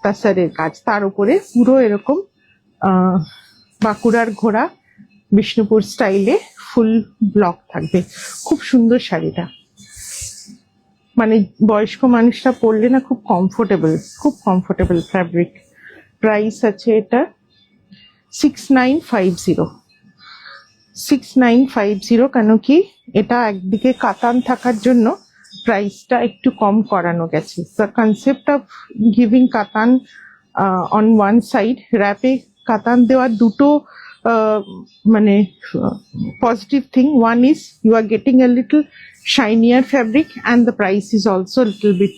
তাসারের কাজ। তার উপরে পুরো এরকম বাঁকুড়ার ঘোড়া বিষ্ণুপুর স্টাইলে ফুল ব্লক থাকবে। খুব সুন্দর শাড়িটা, মানে বয়স্ক মানুষরা পরলে না খুব কমফোর্টেবল ফ্যাব্রিক। প্রাইস আছে এটা 6950। কেন কি এটা একদিকে কাতান থাকার জন্য প্রাইসটা একটু কম করানো গেছে। The concept of giving katan on one side, র্যাপে কাতান দেওয়ার দুটো মানে positive thing. One is you are getting a little shinier fabric and the price is also a little bit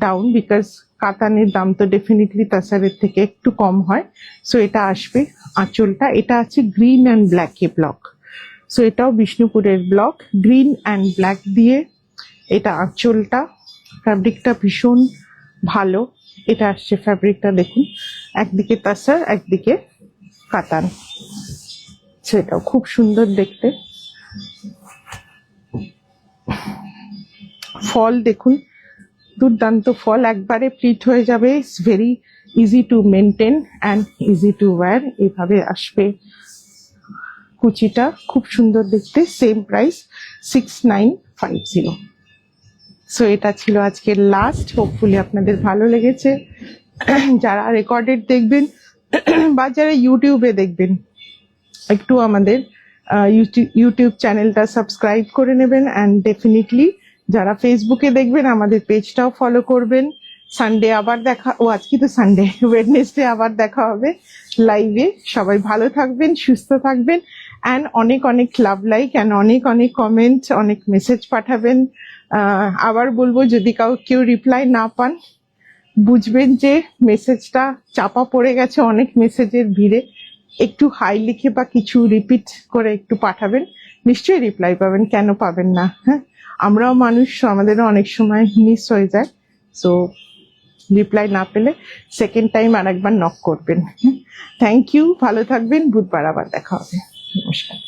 down because কাতানের দাম তো ডেফিনেটলি তাসারের থেকে একটু কম হয়। সো এটা আসবে আঁচলটা, এটা আছে গ্রিন অ্যান্ড ব্ল্যাকে ব্লক। সো এটাও বিষ্ণুপুরের ব্লক, গ্রিন অ্যান্ড ব্ল্যাক দিয়ে এটা আঁচলটা। ফ্যাব্রিকটা ভীষণ ভালো। এটা আসছে ফ্যাব্রিকটা দেখুন, একদিকে তাসার একদিকে কাতান। সেটাও খুব সুন্দর দেখতে। ফল দেখুন, দুর্দান্ত ফল, একবারে প্লিট হয়ে যাবে। It's very easy to maintain and easy to wire. এভাবে আসবে কুচিটা, খুব সুন্দর দেখতে। Same price 6950। সো এটা ছিল আজকের লাস্ট। হোপফুলি আপনাদের ভালো লেগেছে। যারা রেকর্ডেড দেখবেন বা যারা ইউটিউবে দেখবেন, একটু আমাদের ইউটিউব চ্যানেলটা সাবস্ক্রাইব করে নেবেন। অ্যান্ড ডেফিনেটলি যারা ফেসবুকে দেখবেন আমাদের পেজটাও ফলো করবেন। সানডে আবার আজকে তো সানডে, ওয়েডনেসডে আবার দেখা হবে লাইভে। সবাই ভালো থাকবেন, সুস্থ থাকবেন, অ্যান্ড অনেক অনেক লাভ লাইক অ্যান্ড অনেক অনেক কমেন্ট, অনেক মেসেজ পাঠাবেন। আবার বলবো, যদি কেউ রিপ্লাই না পান, বুঝবেন যে মেসেজটা চাপা পড়ে গেছে অনেক মেসেজের ভিড়ে। একটু হাই লিখে বা কিছু রিপিট করে একটু পাঠাবেন, নিশ্চয়ই রিপ্লাই পাবেন, কেন পাবেন না? হ্যাঁ, আমরাও মানুষ, আমাদেরও অনেক সময় মিস হয়ে যায়। সো রিপ্লাই না পেলে সেকেন্ড টাইম আর একবার নক করবেন। থ্যাংক ইউ, ভালো থাকবেন। বুধবার আবার দেখা হবে। নমস্কার।